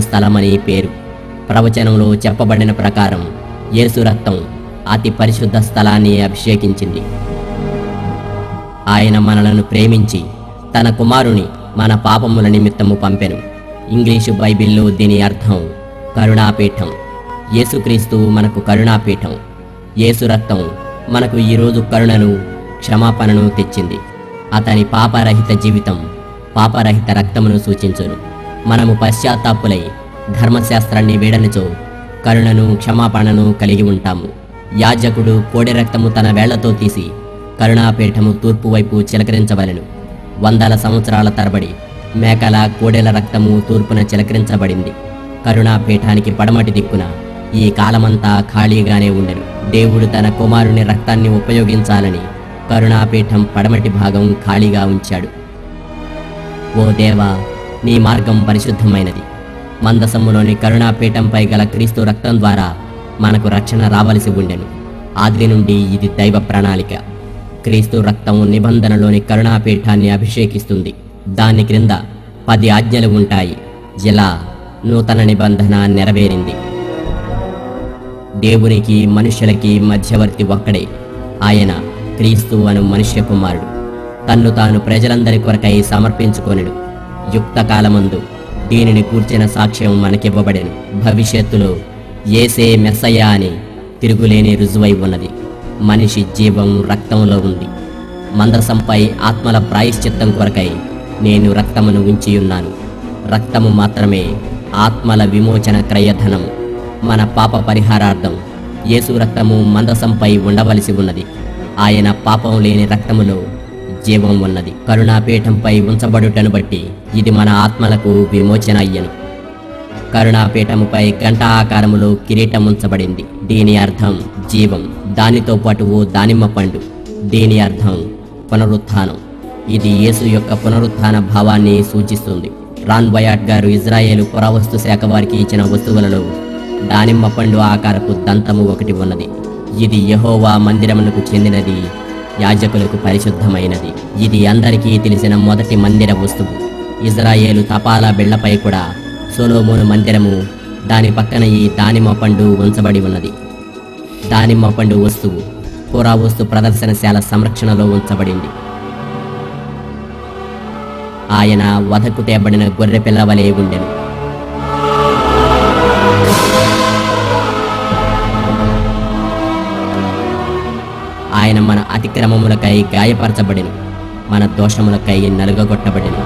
స్థలమని పేరు. ప్రవచనంలో చెప్పబడిన ప్రకారం యేసు రక్తం అతి పరిశుద్ధ స్థలాన్ని అభిషేకించింది. ఆయన మనలను ప్రేమించి తన కుమారుని మన పాపముల నిమిత్తము పంపెను. ఇంగ్లీషు బైబిల్లో దీని అర్థం కరుణాపీఠం. యేసుక్రీస్తు మనకు కరుణాపీఠం. యేసు రక్తం మనకు ఈరోజు కరుణను, క్షమాపణను తెచ్చింది. అతని పాపరహిత జీవితం పాపరహిత రక్తమును సూచించును. మనము పశ్చాత్తాపులై ధర్మశాస్త్రాన్ని వీడనిచో కరుణను, క్షమాపణను కలిగి ఉంటాము. యాజకుడు కోడె రక్తము తన వేళ్లతో తీసి కరుణాపీఠము తూర్పు వైపు చిలకరించవలెను. వందల సంవత్సరాల తరబడి మేకల, కోడెల రక్తము తూర్పున చిలకరించబడింది. కరుణాపీఠానికి పడమటి దిక్కున ఈ కాలమంతా ఖాళీగానే ఉండెను. దేవుడు తన కుమారుని రక్తాన్ని ఉపయోగించాలని కరుణాపీఠం పడమటి భాగం ఖాళీగా ఉంచాడు. ఓ దేవా, నీ మార్గం పరిశుద్ధమైనది. మందసములోని కరుణాపీఠంపై గల క్రీస్తు రక్తం ద్వారా మనకు రక్షణ రావలసి ఉండెను. ఆది నుండి ఇది దైవ ప్రణాళిక. క్రీస్తు రక్తం నిబంధనలోని కరుణాపీఠాన్ని అభిషేకిస్తుంది. దాని క్రింద 10 ఆజ్ఞలు ఉంటాయి. ఇలా నూతన నిబంధన నెరవేరింది. దేవునికి మనుష్యులకి మధ్యవర్తి ఒక్కడే. ఆయన క్రీస్తు అను మనుష్య కుమారుడు. తన్ను తాను ప్రజలందరి కొరకై సమర్పించుకొనెను. యుక్త కాలమందు దీనిని కూర్చిన సాక్ష్యం మనకివ్వబడెను. భవిష్యత్తులో యేసే మెస్సయ్య అని తిరుగులేని రుజువై ఉన్నది. మనిషి జీవం రక్తంలో ఉంది. మందసంపై ఆత్మల ప్రాయశ్చిత్తం కొరకై నేను రక్తమును ఉంచియున్నాను. రక్తము మాత్రమే ఆత్మల విమోచన క్రయధనము. మన పాప పరిహారార్థం యేసు రక్తము మందసంపై ఉండవలసి ఉన్నది. ఆయన పాపం లేని రక్తములో జీవం ఉన్నది. కరుణాపీఠంపై ఉంచబడుటను బట్టి ఇది మన ఆత్మలకు విమోచన అయ్యను. కరుణాపీఠముపై గంట ఆకారములో కిరీటం ఉంచబడింది. దీని అర్థం జీవం. దానితో పాటు ఓ దానిమ్మ పండు. దీని అర్థం పునరుత్థానం. ఇది యేసు యొక్క పునరుత్థాన భావాన్ని సూచిస్తుంది. రాన్ బయాట్ గారు ఇజ్రాయేలు పురావస్తు శాఖ వారికి ఇచ్చిన వస్తువులలో దానిమ్మ పండు ఆకారపు దంతము ఒకటి ఉన్నది. ఇది యెహోవా మందిరమునకు చెందినది, యాజకులకు పరిశుద్ధమైనది. ఇది అందరికీ తెలిసిన మొదటి మందిర వస్తువు. ఇజ్రాయేలు తపాలా బిళ్లపై కూడా సొలొమోను మందిరము, దాని పక్కన ఈ దానిమ్మ పండు ఉంచబడి ఉన్నది. దానిమ్మ పండు వస్తువు పురావస్తు ప్రదర్శనశాల సంరక్షణలో ఉంచబడింది. ఆయన వధకు తేబడిన గొర్రె పిల్ల వలె ఉండెను. ఆయన మన అతిక్రమములకై గాయపరచబడెను, మన దోషములకై నలుగగొట్టబడెను.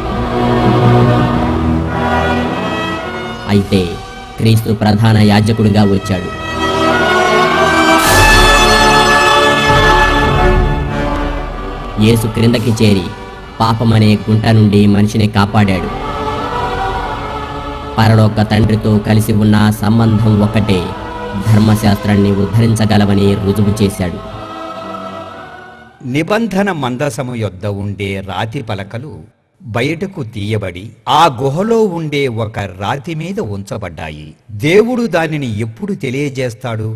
అయితే క్రీస్తు ప్రధాన యాజకుడిగా వచ్చాడు. యేసు క్రిందకి చేరి పాపమనే గుంట నుండి మనిషిని కాపాడాడు. పరలోక తండ్రితో కలిసి ఉన్న సంబంధం ఒకటే ధర్మశాస్త్రాన్ని ఉద్ధరించగలవని రుజువు చేశాడు. నిబంధన మందసము యొద్ద ఉండే రాతి పలకలు బయటకు తీయబడి ఆ గుహలో ఉండే ఒక రాతి మీద ఉంచబడ్డాయి. దేవుడు దానిని ఎప్పుడు తెలియజేస్తాడు?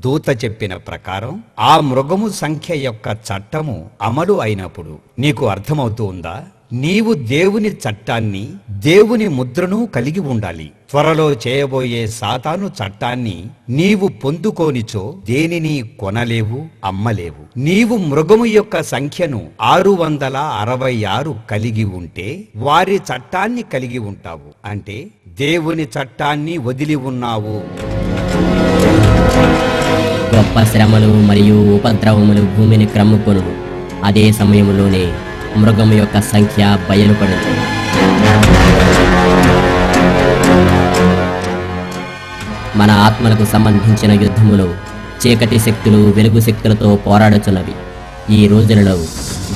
దూత చెప్పిన ప్రకారం ఆ మృగము సంఖ్య యొక్క చట్టము అమలు అయినప్పుడు. నీకు అర్థమవుతూ ఉందా? నీవు దేవుని చట్టాన్ని, దేవుని ముద్రను కలిగి ఉండాలి. త్వరలో చేయబోయే సాతాను చట్టాన్ని నీవు పొందుకోనిచో దేనిని కొనలేవు, అమ్మలేవు. నీవు మృగము యొక్క సంఖ్యను 666 కలిగి ఉంటే వారి చట్టాన్ని కలిగి ఉంటావు. అంటే దేవుని చట్టాన్ని వదిలి ఉన్నావు. గొప్ప శ్రమలు మరియు ఉపద్రవములు భూమిని క్రమ్ముకొను. అదే సమయంలోనే మృగము యొక్క సంఖ్య బయలుపడింది. మన ఆత్మలకు సంబంధించిన యుద్ధములో చీకటి శక్తులు వెలుగు శక్తులతో పోరాడుచున్నవి. ఈ రోజులలో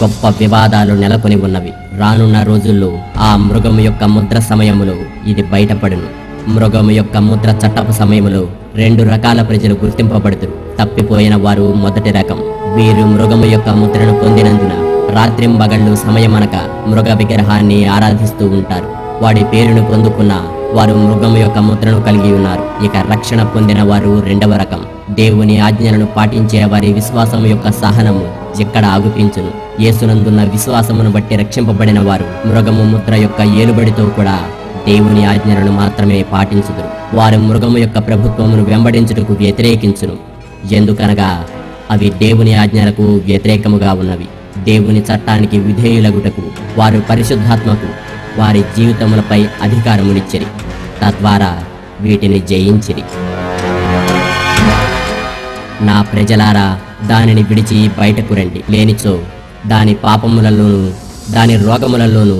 గొప్ప వివాదాలు నెలకొని ఉన్నవి. రానున్న రోజుల్లో ఆ మృగము యొక్క ముద్ర సమయములో ఇది బయటపడును. మృగము యొక్క ముద్ర చట్టపు సమయములో 2 రకాల ప్రజలు గుర్తింపబడుతురు. తప్పిపోయిన వారు మొదటి రకం. వీరు మృగము యొక్క ముద్రను పొందినందున రాత్రింబగళ్ళు సమయమనక మృగ విగ్రహాన్ని ఆరాధిస్తూ ఉంటారు. వాడి పేరును పొందుకున్న వారు మృగము యొక్క ముద్రను కలిగి ఉన్నారు. ఇక రక్షణ పొందిన వారు 2వ రకం. దేవుని ఆజ్ఞలను పాటించే వారి విశ్వాసం యొక్క సహనము ఎక్కడ ఆగుపించును. యేసునందున్న విశ్వాసమును బట్టి రక్షింపబడిన వారు మృగము ముద్ర యొక్క ఏలుబడితో కూడా దేవుని ఆజ్ఞలను మాత్రమే పాటించుదురు. వారు మృగము యొక్క ప్రభుత్వమును వెంబడించుటకు వ్యతిరేకించును, ఎందుకనగా అవి దేవుని ఆజ్ఞలకు వ్యతిరేకముగా ఉన్నవి. దేవుని చట్టానికి విధేయులగుటకు వారు పరిశుద్ధాత్మకు వారి జీవితములపై అధికారమునిచ్చిరి, తద్వారా వీటిని జయించిరి. నా ప్రజలారా, దానిని విడిచి బయటకు రండి, లేనిచో దాని పాపములలోనూ దాని రోగములలోనూ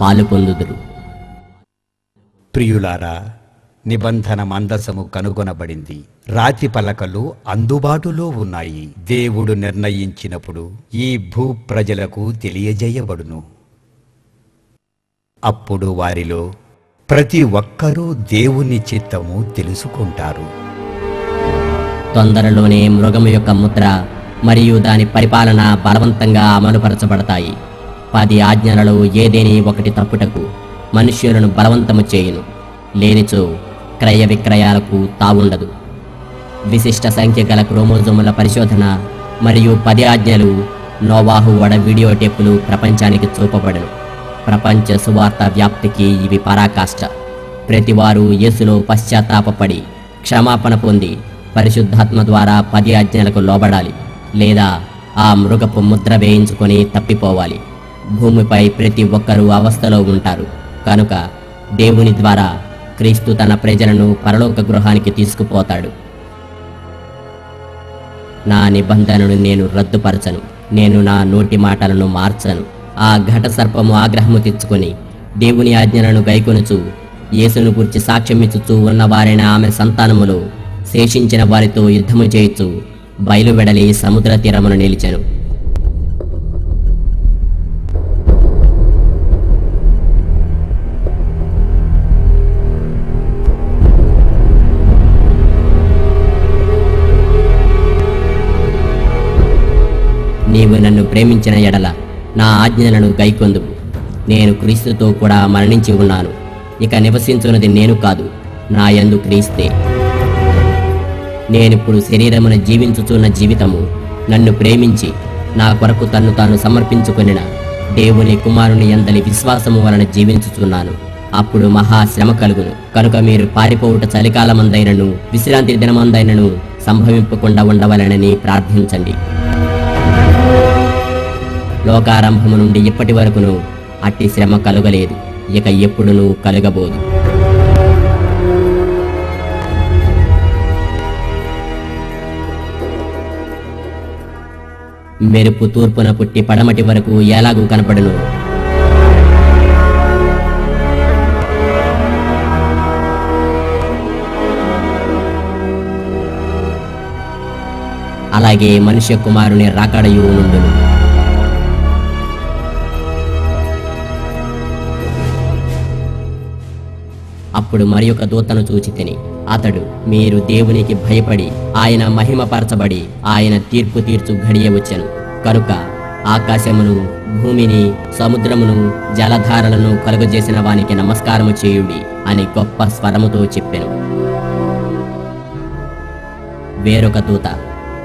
పాలు పొందుదురు. ప్రియులారా, నిబంధన మందసము కనుగొనబడింది. రాతి పలకలు అందుబాటులో ఉన్నాయి. దేవుడు నిర్ణయించినప్పుడు ఈ భూ ప్రజలకు తెలియజేయబడును. అప్పుడు వారిలో ప్రతి ఒక్కరూ దేవుని చిత్తము తెలుసుకుంటారు. తొందరలోనే మృగము యొక్క ముద్ర మరియు దాని పరిపాలన బలవంతంగా అమలుపరచబడతాయి. 10 ఆజ్ఞలలో ఏదేని ఒకటి తప్పుటకు మనుష్యులను బలవంతము చేయును, లేనిచో క్రయ విక్రయాలకు తావుండదు. విశిష్ట సంఖ్య గల క్రోమోజోముల పరిశోధన మరియు 10 ఆజ్ఞలు నోవాహు వడ వీడియో టేపులు ప్రపంచానికి చూపబడను. ప్రపంచ సువార్త వ్యాప్తికి ఇవి పరాకాష్ట. ప్రతివారు యేసులో పశ్చాత్తాపపడి క్షమాపణ పొంది పరిశుద్ధాత్మ ద్వారా 10 ఆజ్ఞలకు లోబడాలి, లేదా ఆ మృగపు ముద్ర వేయించుకొని తప్పిపోవాలి. భూమిపై ప్రతి ఒక్కరూ అవస్థలో ఉంటారు. కనుక దేవుని ద్వారా క్రీస్తు తన ప్రజలను పరలోక గృహానికి తీసుకుపోతాడు. నా నిబంధనను నేను రద్దుపరచను, నేను నా నోటి మాటలను మార్చను. ఆ ఘట సర్పము ఆగ్రహము తెచ్చుకొని దేవుని ఆజ్ఞలను గైకొనుచు యేసును గురించి సాక్ష్యమిచ్చుచూ ఉన్నవారైన ఆమె సంతానములో శేషించిన వారితో యుద్ధము చేయుచు బయలువెడలి సముద్ర తీరమును నిలిచెను. నీవు నన్ను ప్రేమించిన ఎడల నా ఆజ్ఞలను గైకొందువు. నేను క్రీస్తుతో కూడా మరణించి ఉన్నాను. ఇక నివసించున్నది నేను కాదు, నా యందు క్రీస్తే. నేనిప్పుడు శరీరమున జీవించుచున్న జీవితము నన్ను ప్రేమించి నా కొరకు తన్ను తాను సమర్పించుకొనిన దేవుని కుమారుని యందలి విశ్వాసము వలన జీవించుచున్నాను. అప్పుడు మహాశ్రమ కలుగును. కనుక మీరు పారిపోవుట చలికాలమందైనను విశ్రాంతి దినమందైనను సంభవింపకుండా ఉండవలనని ప్రార్థించండి. లోకారంభము నుండి ఇప్పటి వరకును అట్టి శ్రమ కలుగలేదు, ఇక ఎప్పుడునూ కలుగబోదు. మెరుపు తూర్పున పుట్టి పడమటి వరకు ఎలాగూ కనపడును, అలాగే మనుష్య కుమారుని రాకడయు నుండును. అప్పుడు మరి ఒక దూతను చూచితిని. అతడు, మీరు దేవునికి భయపడి ఆయన మహిమపరచబడి ఆయన తీర్పు తీర్చు ఘడియ వచ్చెను. కనుక ఆకాశమును భూమిని సముద్రమును జలధారలను కలుగజేసిన వానికి నమస్కారము చేయుడి అని గొప్ప స్వరముతో చెప్పెను. వేరొక దూత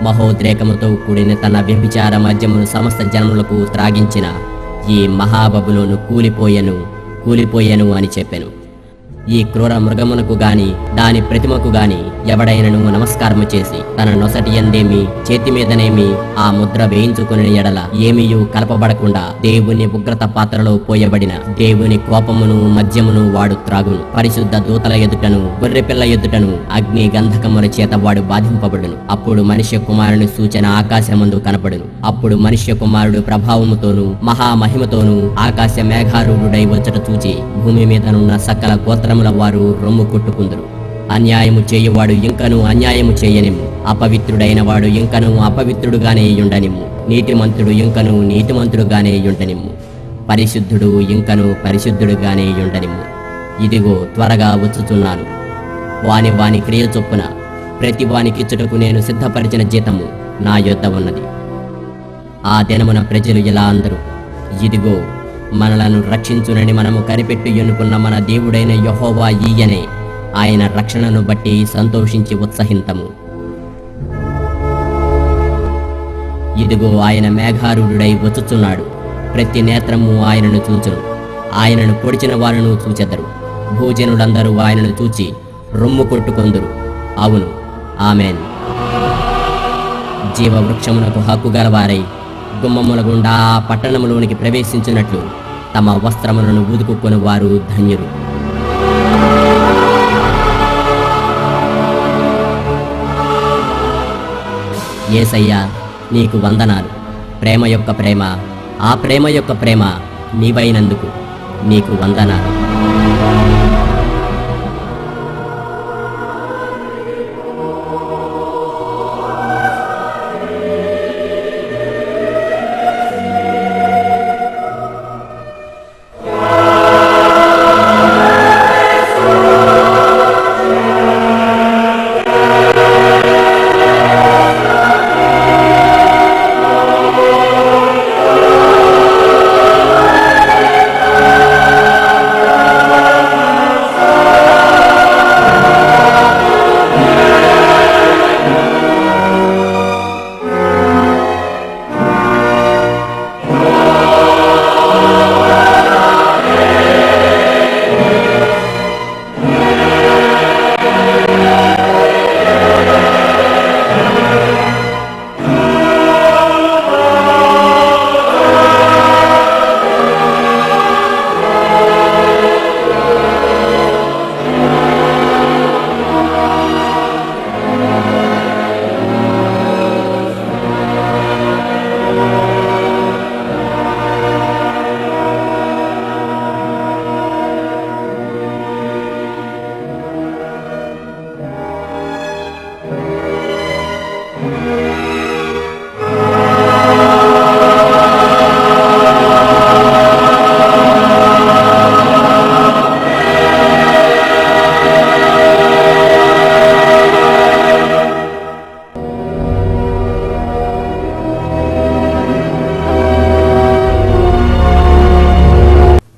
మహోద్రేకముతో కూడిన తన వ్యభిచార మద్యమును సమస్త జనములకు త్రాగించిన ఈ మహాబబులోను కూలిపోయెను అని చెప్పెను. ఈ క్రూర మృగమునకు గాని దాని ప్రతిమకు గాని ఎవడైనను నమస్కారము చేసి తన నొసటి యందేమి చేతి మీదనేమి ఆ ముద్ర వేయించుకుని ఎడల ఏమీయూ కలపబడకుండా దేవుని ఉగ్రత పాత్రలో పోయబడిన దేవుని కోపమును మద్యమును వాడు త్రాగును. పరిశుద్ధ దూతల ఎదుటను గొర్రెపిల్ల ఎదుటను అగ్ని గంధకముల చేత వాడు బాధింపబడును. అప్పుడు మనుష్య కుమారుని సూచన ఆకాశమందు కనపడును. అప్పుడు మనుష్య కుమారుడు ప్రభావముతోను మహామహిమతోను ఆకాశ మేఘారూఢుడై వచ్చట చూచి భూమి మీదనున్న సకల గోత్రముల వారు రొమ్ము కొట్టుకుందురు. అన్యాయము చేయువాడు ఇంకను అన్యాయము చేయనిమ్ము, అపవిత్రుడైన వాడు ఇంకను అపవిత్రుడుగానే యుండనిమ్ము, నీతిమంతుడు ఇంకను నీతిమంతుడుగానే యుండనిమ్ము, పరిశుద్ధుడు ఇంకను పరిశుద్ధుడుగానే యుండనిమ్ము. ఇదిగో త్వరగా వచ్చుచున్నాను. వాని క్రియ చొప్పున ప్రతి వానికిచ్చుటకు నేను సిద్ధపరిచిన జీతము నా యొద్ద ఉన్నది. ఆ దినమున ప్రజలు ఇలా అందరూ, ఇదిగో మనలను రక్షించునని మనము కనిపెట్టి ఎన్నుకున్న మన దేవుడైన యెహోవా ఈయనే, ఆయన రక్షణను బట్టి సంతోషించి ఉత్సహింతము. ఇదిగో ఆయన మేఘారూఢుడై వచ్చుచున్నాడు. ప్రతి నేత్రము ఆయనను చూచును. ఆయనను పొడిచిన వారును చూచెదరు. భూజనులందరూ ఆయనను చూచి రొమ్ము కొట్టుకొందురు. అవును, ఆమెన్. జీవవృక్షమునకు హక్కు గలవారై గుమ్మముల గుండా ఆ పట్టణములోనికి ప్రవేశించినట్లు తమ వస్త్రములను ఊదుకుకొని వారు ధన్యులు. యేసయ్యా, నీకు వందనాలు. ప్రేమ యొక్క ప్రేమ, ఆ ప్రేమ యొక్క ప్రేమ నీవైనందుకు నీకు వందనాలు.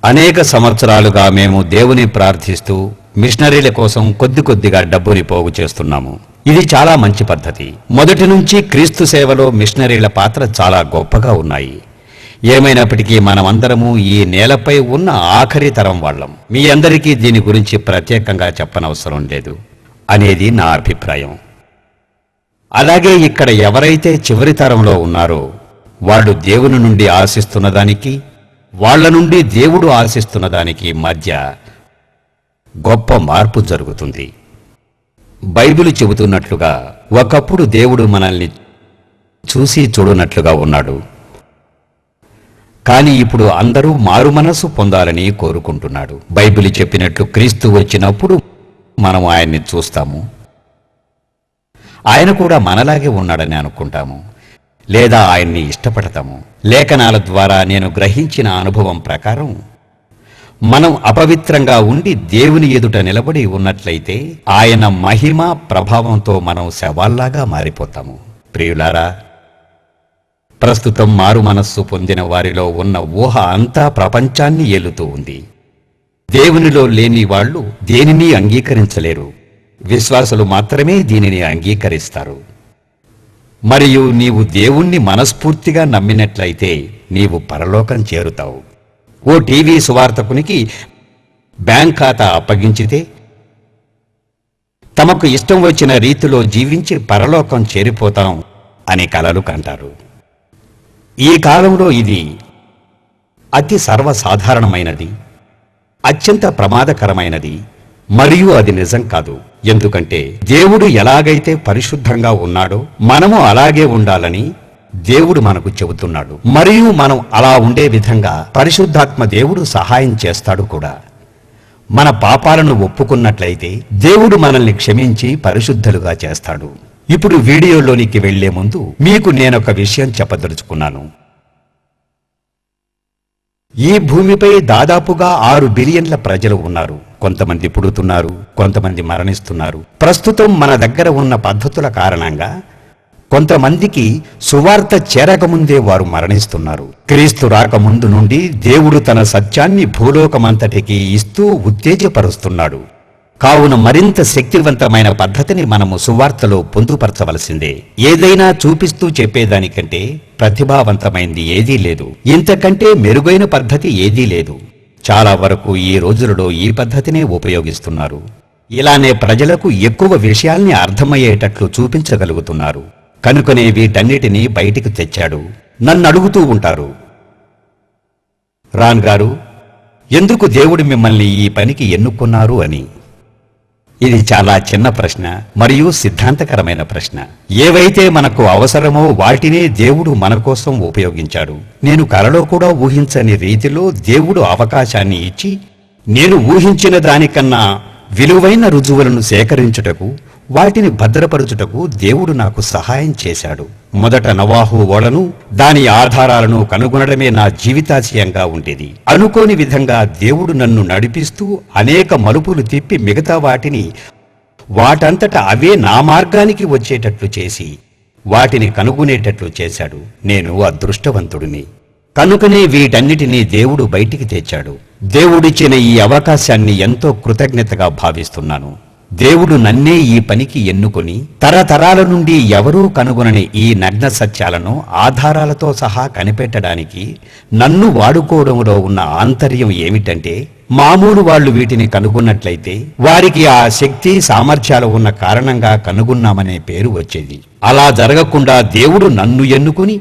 అనేక సంవత్సరాలుగా మేము దేవుని ప్రార్థిస్తూ మిషనరీల కోసం కొద్ది కొద్దిగా డబ్బుని పోగు చేస్తున్నాము. ఇది చాలా మంచి పద్ధతి. మొదటి నుంచి క్రీస్తు సేవలో మిషనరీల పాత్ర చాలా గొప్పగా ఉన్నాయి. ఏమైనప్పటికీ మనమందరము ఈ నేలపై ఉన్న ఆఖరి తరం వాళ్ళం. మీ అందరికీ దీని గురించి ప్రత్యేకంగా చెప్పనవసరం లేదు అనేది నా అభిప్రాయం. అలాగే ఇక్కడ ఎవరైతే చివరి తరంలో ఉన్నారో వాళ్ళు దేవుని నుండి ఆశిస్తున్న దానికి, వాళ్ల నుండి దేవుడు ఆశిస్తున్న దానికి మధ్య గొప్ప మార్పు జరుగుతుంది. బైబిలు చెబుతున్నట్లుగా ఒకప్పుడు దేవుడు మనల్ని చూసి చూడనట్లుగా ఉన్నాడు. కానీ ఇప్పుడు అందరూ మారుమనసు పొందాలని కోరుకుంటున్నాడు. బైబిలు చెప్పినట్లు క్రీస్తు వచ్చినప్పుడు మనం ఆయన్ని చూస్తాము. ఆయన కూడా మనలాగే ఉన్నాడని అనుకుంటాము, లేదా ఆయన్ని ఇష్టపడతాము. లేఖనాల ద్వారా నేను గ్రహించిన అనుభవం ప్రకారం మనం అపవిత్రంగా ఉండి దేవుని ఎదుట నిలబడి ఉన్నట్లయితే ఆయన మహిమ ప్రభావంతో మనం శవాల్లాగా మారిపోతాము. ప్రియులారా, ప్రస్తుతం మారు మనస్సు పొందిన వారిలో ఉన్న ఊహ అంతా ప్రపంచాన్ని ఏలుతూ ఉంది. దేవునిలో లేని వాళ్ళు దేనిని అంగీకరించలేరు. విశ్వాసులు మాత్రమే దీనిని అంగీకరిస్తారు. మరియు నీవు దేవుణ్ణి మనస్ఫూర్తిగా నమ్మినట్లయితే నీవు పరలోకం చేరుతావు. ఓ టీవీ సువార్తకునికి బ్యాంక్ ఖాతా అప్పగించితే తమకు ఇష్టం వచ్చిన రీతిలో జీవించి పరలోకం చేరిపోతాం అని కలలు కంటారు. ఈ కాలంలో ఇది అతి సర్వసాధారణమైనది, అత్యంత ప్రమాదకరమైనది. మరియు అది నిజం కాదు. ఎందుకంటే దేవుడు ఎలాగైతే పరిశుద్ధంగా ఉన్నాడో మనము అలాగే ఉండాలని దేవుడు మనకు చెబుతున్నాడు. మరియు మనం అలా ఉండే విధంగా పరిశుద్ధాత్మ దేవుడు సహాయం చేస్తాడు కూడా. మన పాపాలను ఒప్పుకున్నట్లయితే దేవుడు మనల్ని క్షమించి పరిశుద్ధులుగా చేస్తాడు. ఇప్పుడు వీడియోలోనికి వెళ్లే ముందు మీకు నేనొక విషయం చెప్పదలుచుకున్నాను. ఈ భూమిపై దాదాపుగా 6 బిలియన్ల ప్రజలు ఉన్నారు. కొంతమంది పుడుతున్నారు, కొంతమంది మరణిస్తున్నారు. ప్రస్తుతం మన దగ్గర ఉన్న పద్ధతుల కారణంగా కొంతమందికి సువార్త చేరకముందే వారు మరణిస్తున్నారు. క్రీస్తు రాకముందు నుండి దేవుడు తన సత్యాన్ని భూలోకమంతటికి ఇస్తూ ఉత్తేజపరుస్తున్నాడు. కావున మరింత శక్తివంతమైన పద్ధతిని మనము సువార్తలో పొందుపరచవలసిందే. ఏదైనా చూపిస్తూ చెప్పేదానికంటే ప్రతిభావంతమైంది ఏదీ లేదు. ఇంతకంటే మెరుగైన పద్ధతి ఏదీ లేదు. చాలా వరకు ఈ రోజులలో ఈ పద్ధతినే ఉపయోగిస్తున్నారు. ఇలానే ప్రజలకు ఎక్కువ విషయాల్ని అర్థమయ్యేటట్లు చూపించగలుగుతున్నారు. కనుకనే వీటన్నిటినీ బయటికి తెచ్చాడు. నన్ను అడుగుతూ ఉంటారు, రాన్ గారు, ఎందుకు దేవుడు మిమ్మల్ని ఈ పనికి ఎన్నుకున్నారు అని. ఇది చాలా చిన్న ప్రశ్న మరియు సిద్ధాంతకరమైన ప్రశ్న. ఏవైతే మనకు అవసరమో వాటినే దేవుడు మన కోసం ఉపయోగించాడు. నేను కలలో కూడా ఊహించని రీతిలో దేవుడు అవకాశాన్ని ఇచ్చి నేను ఊహించిన దానికన్నా విలువైన రుజువులను సేకరించుటకు, వాటిని భద్రపరచుటకు దేవుడు నాకు సహాయం చేశాడు. మొదట నోవాహు ఓడను, దాని ఆధారాలను కనుగొనడమే నా జీవితాశయంగా ఉండేది. అనుకోని విధంగా దేవుడు నన్ను నడిపిస్తూ అనేక మలుపులు తిప్పి మిగతా వాటిని వాటంతట అవే నా మార్గానికి వచ్చేటట్లు చేసి వాటిని కనుగొనేటట్లు చేశాడు. నేను అదృష్టవంతుడిని. కనుకనే వీటన్నిటినీ దేవుడు బయటికి తెచ్చాడు. దేవుడిచ్చిన ఈ అవకాశాన్ని ఎంతో కృతజ్ఞతగా భావిస్తున్నాను. దేవుడు నన్నే ఈ పనికి ఎన్నుకొని తరతరాల నుండి ఎవరూ కనుగొనని ఈ నగ్న సత్యాలను ఆధారాలతో సహా కనిపెట్టడానికి నన్ను వాడుకోవడంలో ఉన్న ఆంతర్యం ఏమిటంటే, మామూలు వాళ్ళు వీటిని కనుగొన్నట్లయితే వారికి ఆ శక్తి సామర్థ్యాలు ఉన్న కారణంగా కనుగొన్నామనే పేరు వచ్చేది. అలా జరగకుండా దేవుడు నన్ను ఎన్నుకుని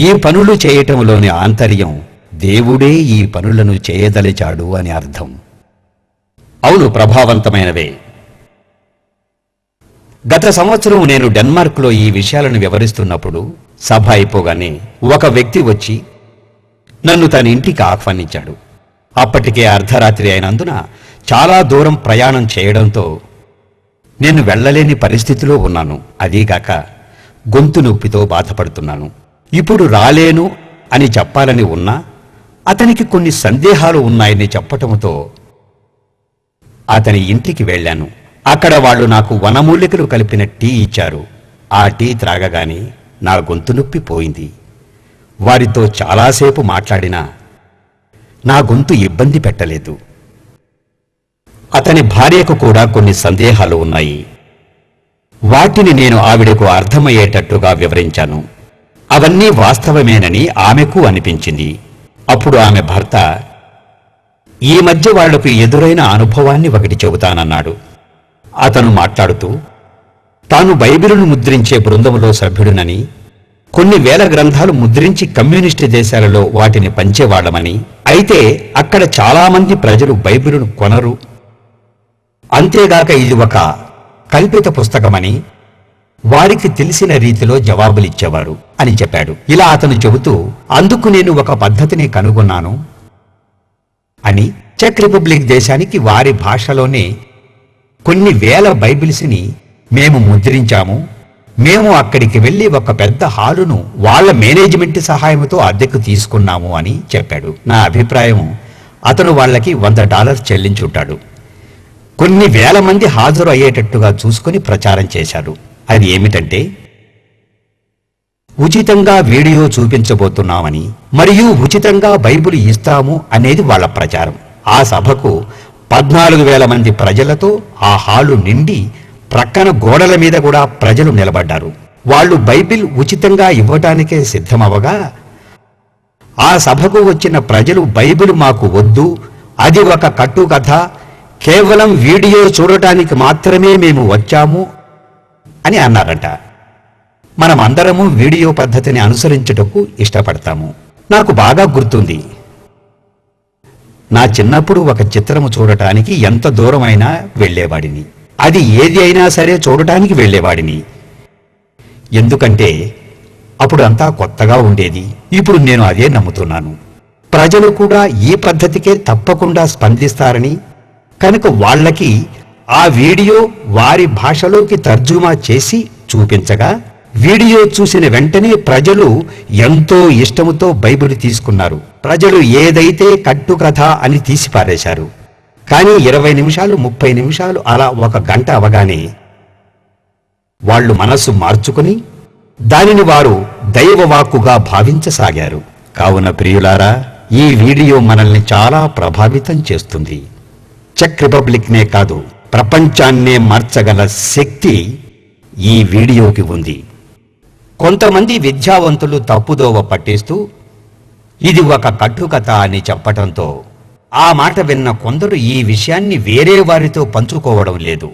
ఈ పనులు చేయటంలోని ఆంతర్యం, దేవుడే ఈ పనులను చేయదలిచాడు అని అర్థం. అవును, ప్రభావవంతమైనవే. గత సంవత్సరం నేను డెన్మార్క్లో ఈ విషయాలను వివరిస్తున్నప్పుడు సభ అయిపోగానే ఒక వ్యక్తి వచ్చి నన్ను తన ఇంటికి ఆహ్వానించాడు. అప్పటికే అర్ధరాత్రి అయినందున చాలా దూరం ప్రయాణం చేయడంతో నేను వెళ్ళలేని పరిస్థితిలో ఉన్నాను. అదీగాక గొంతు నొప్పితో బాధపడుతున్నాను. ఇప్పుడు రాలేను అని చెప్పాలని ఉన్నా అతనికి కొన్ని సందేహాలు ఉన్నాయని చెప్పటంతో అతని ఇంటికి వెళ్ళాను. అక్కడ వాళ్ళు నాకు వనమూలికలు కలిపిన టీ ఇచ్చారు. ఆ టీ త్రాగగానే నా గొంతు నొప్పి పోయింది. వారితో చాలాసేపు మాట్లాడినా నా గొంతు ఇబ్బంది పెట్టలేదు. అతని భార్యకు కూడా కొన్ని సందేహాలు ఉన్నాయి. వాటిని నేను ఆవిడకు అర్థమయ్యేటట్టుగా వివరించాను. అవన్నీ వాస్తవమేనని ఆమెకు అనిపించింది. అప్పుడు ఆమె భర్త, ఈ మధ్య వాళ్లకు ఎదురైన అనుభవాన్ని ఒకటి చెబుతానన్నాడు. అతను మాట్లాడుతూ, తాను బైబిలును ముద్రించే బృందంలో సభ్యుడునని, కొన్ని వేల గ్రంథాలు ముద్రించి కమ్యూనిస్టు దేశాలలో వాటిని పంచేవాళ్లమని, అయితే అక్కడ చాలామంది ప్రజలు బైబిలును కొనరు, అంతేగాక ఇది ఒక కల్పిత పుస్తకమని వారికి తెలిసిన రీతిలో జవాబులిచ్చేవారు అని చెప్పాడు. ఇలా అతను చెబుతూ, అందుకు నేను ఒక పద్ధతిని కనుగొన్నాను అని, చెక్ రిపబ్లిక్ దేశానికి వారి భాషలోనే కొన్ని వేల బైబిల్స్ని మేము ముద్రించాము. మేము అక్కడికి వెళ్ళి ఒక పెద్ద హాలును వాళ్ళ మేనేజ్మెంట్ సహాయంతో అద్దెకు తీసుకున్నాము అని చెప్పాడు. నా అభిప్రాయం, అతను వాళ్ళకి $100 చెల్లించుంటాడు. కొన్ని వేల మంది హాజరు అయ్యేటట్టుగా చూసుకుని ప్రచారం చేశారు. అది ఏమిటంటే, ఉచితంగా వీడియో చూపించబోతున్నామని మరియు ఉచితంగా బైబిల్ ఇస్తాము అనేది వాళ్ళ ప్రచారం. ఆ సభకు 14,000 మంది ప్రజలతో ఆ హాలు నిండి ప్రక్కన గోడల మీద కూడా ప్రజలు నిలబడ్డారు. వాళ్ళు బైబిల్ ఉచితంగా ఇవ్వటానికే సిద్ధమవగా ఆ సభకు వచ్చిన ప్రజలు, బైబిల్ మాకు వద్దు, అది ఒక కట్టుకథ, కేవలం వీడియో చూడటానికి మాత్రమే మేము వచ్చాము అని అన్నారట. మనమందరము వీడియో పద్ధతిని అనుసరించుటకు ఇష్టపడతాము. నాకు బాగా గుర్తుంది, నా చిన్నప్పుడు ఒక చిత్రము చూడటానికి ఎంత దూరమైనా వెళ్ళేవాడిని. అది ఏది అయినా సరే చూడటానికి వెళ్ళేవాడిని. ఎందుకంటే అప్పుడు అంతా కొత్తగా ఉండేది. ఇప్పుడు నేను అదే నమ్ముతున్నాను. ప్రజలు కూడా ఈ పద్ధతికే తప్పకుండా స్పందిస్తారని, కనుక వాళ్ళకి ఆ వీడియో వారి భాషలోకి తర్జుమా చేసి చూపించగా, వీడియో చూసిన వెంటనే ప్రజలు ఎంతో ఇష్టముతో బైబిల్ తీసుకున్నారు. ప్రజలు ఏదైతే కట్టుకథ అని తీసిపారేశారు. కానీ 20 నిమిషాలు 30 నిమిషాలు అలా 1 గంట అవగానే వాళ్ళు మనస్సు మార్చుకుని దానిని వారు దైవవాక్కుగా భావించసాగారు. కావున ప్రియులారా, ఈ వీడియో మనల్ని చాలా ప్రభావితం చేస్తుంది. చెక్ రిపబ్లిక్నే కాదు, ప్రపంచాన్నే మార్చగల శక్తి ఈ వీడియోకి ఉంది. కొంతమంది విద్యావంతులు తప్పుదోవ పట్టిస్తూ ఇది ఒక కట్టుకథ అని చెప్పటంతో ఆ మాట విన్న కొందరు ఈ విషయాన్ని వేరే వారితో పంచుకోవడం లేదు.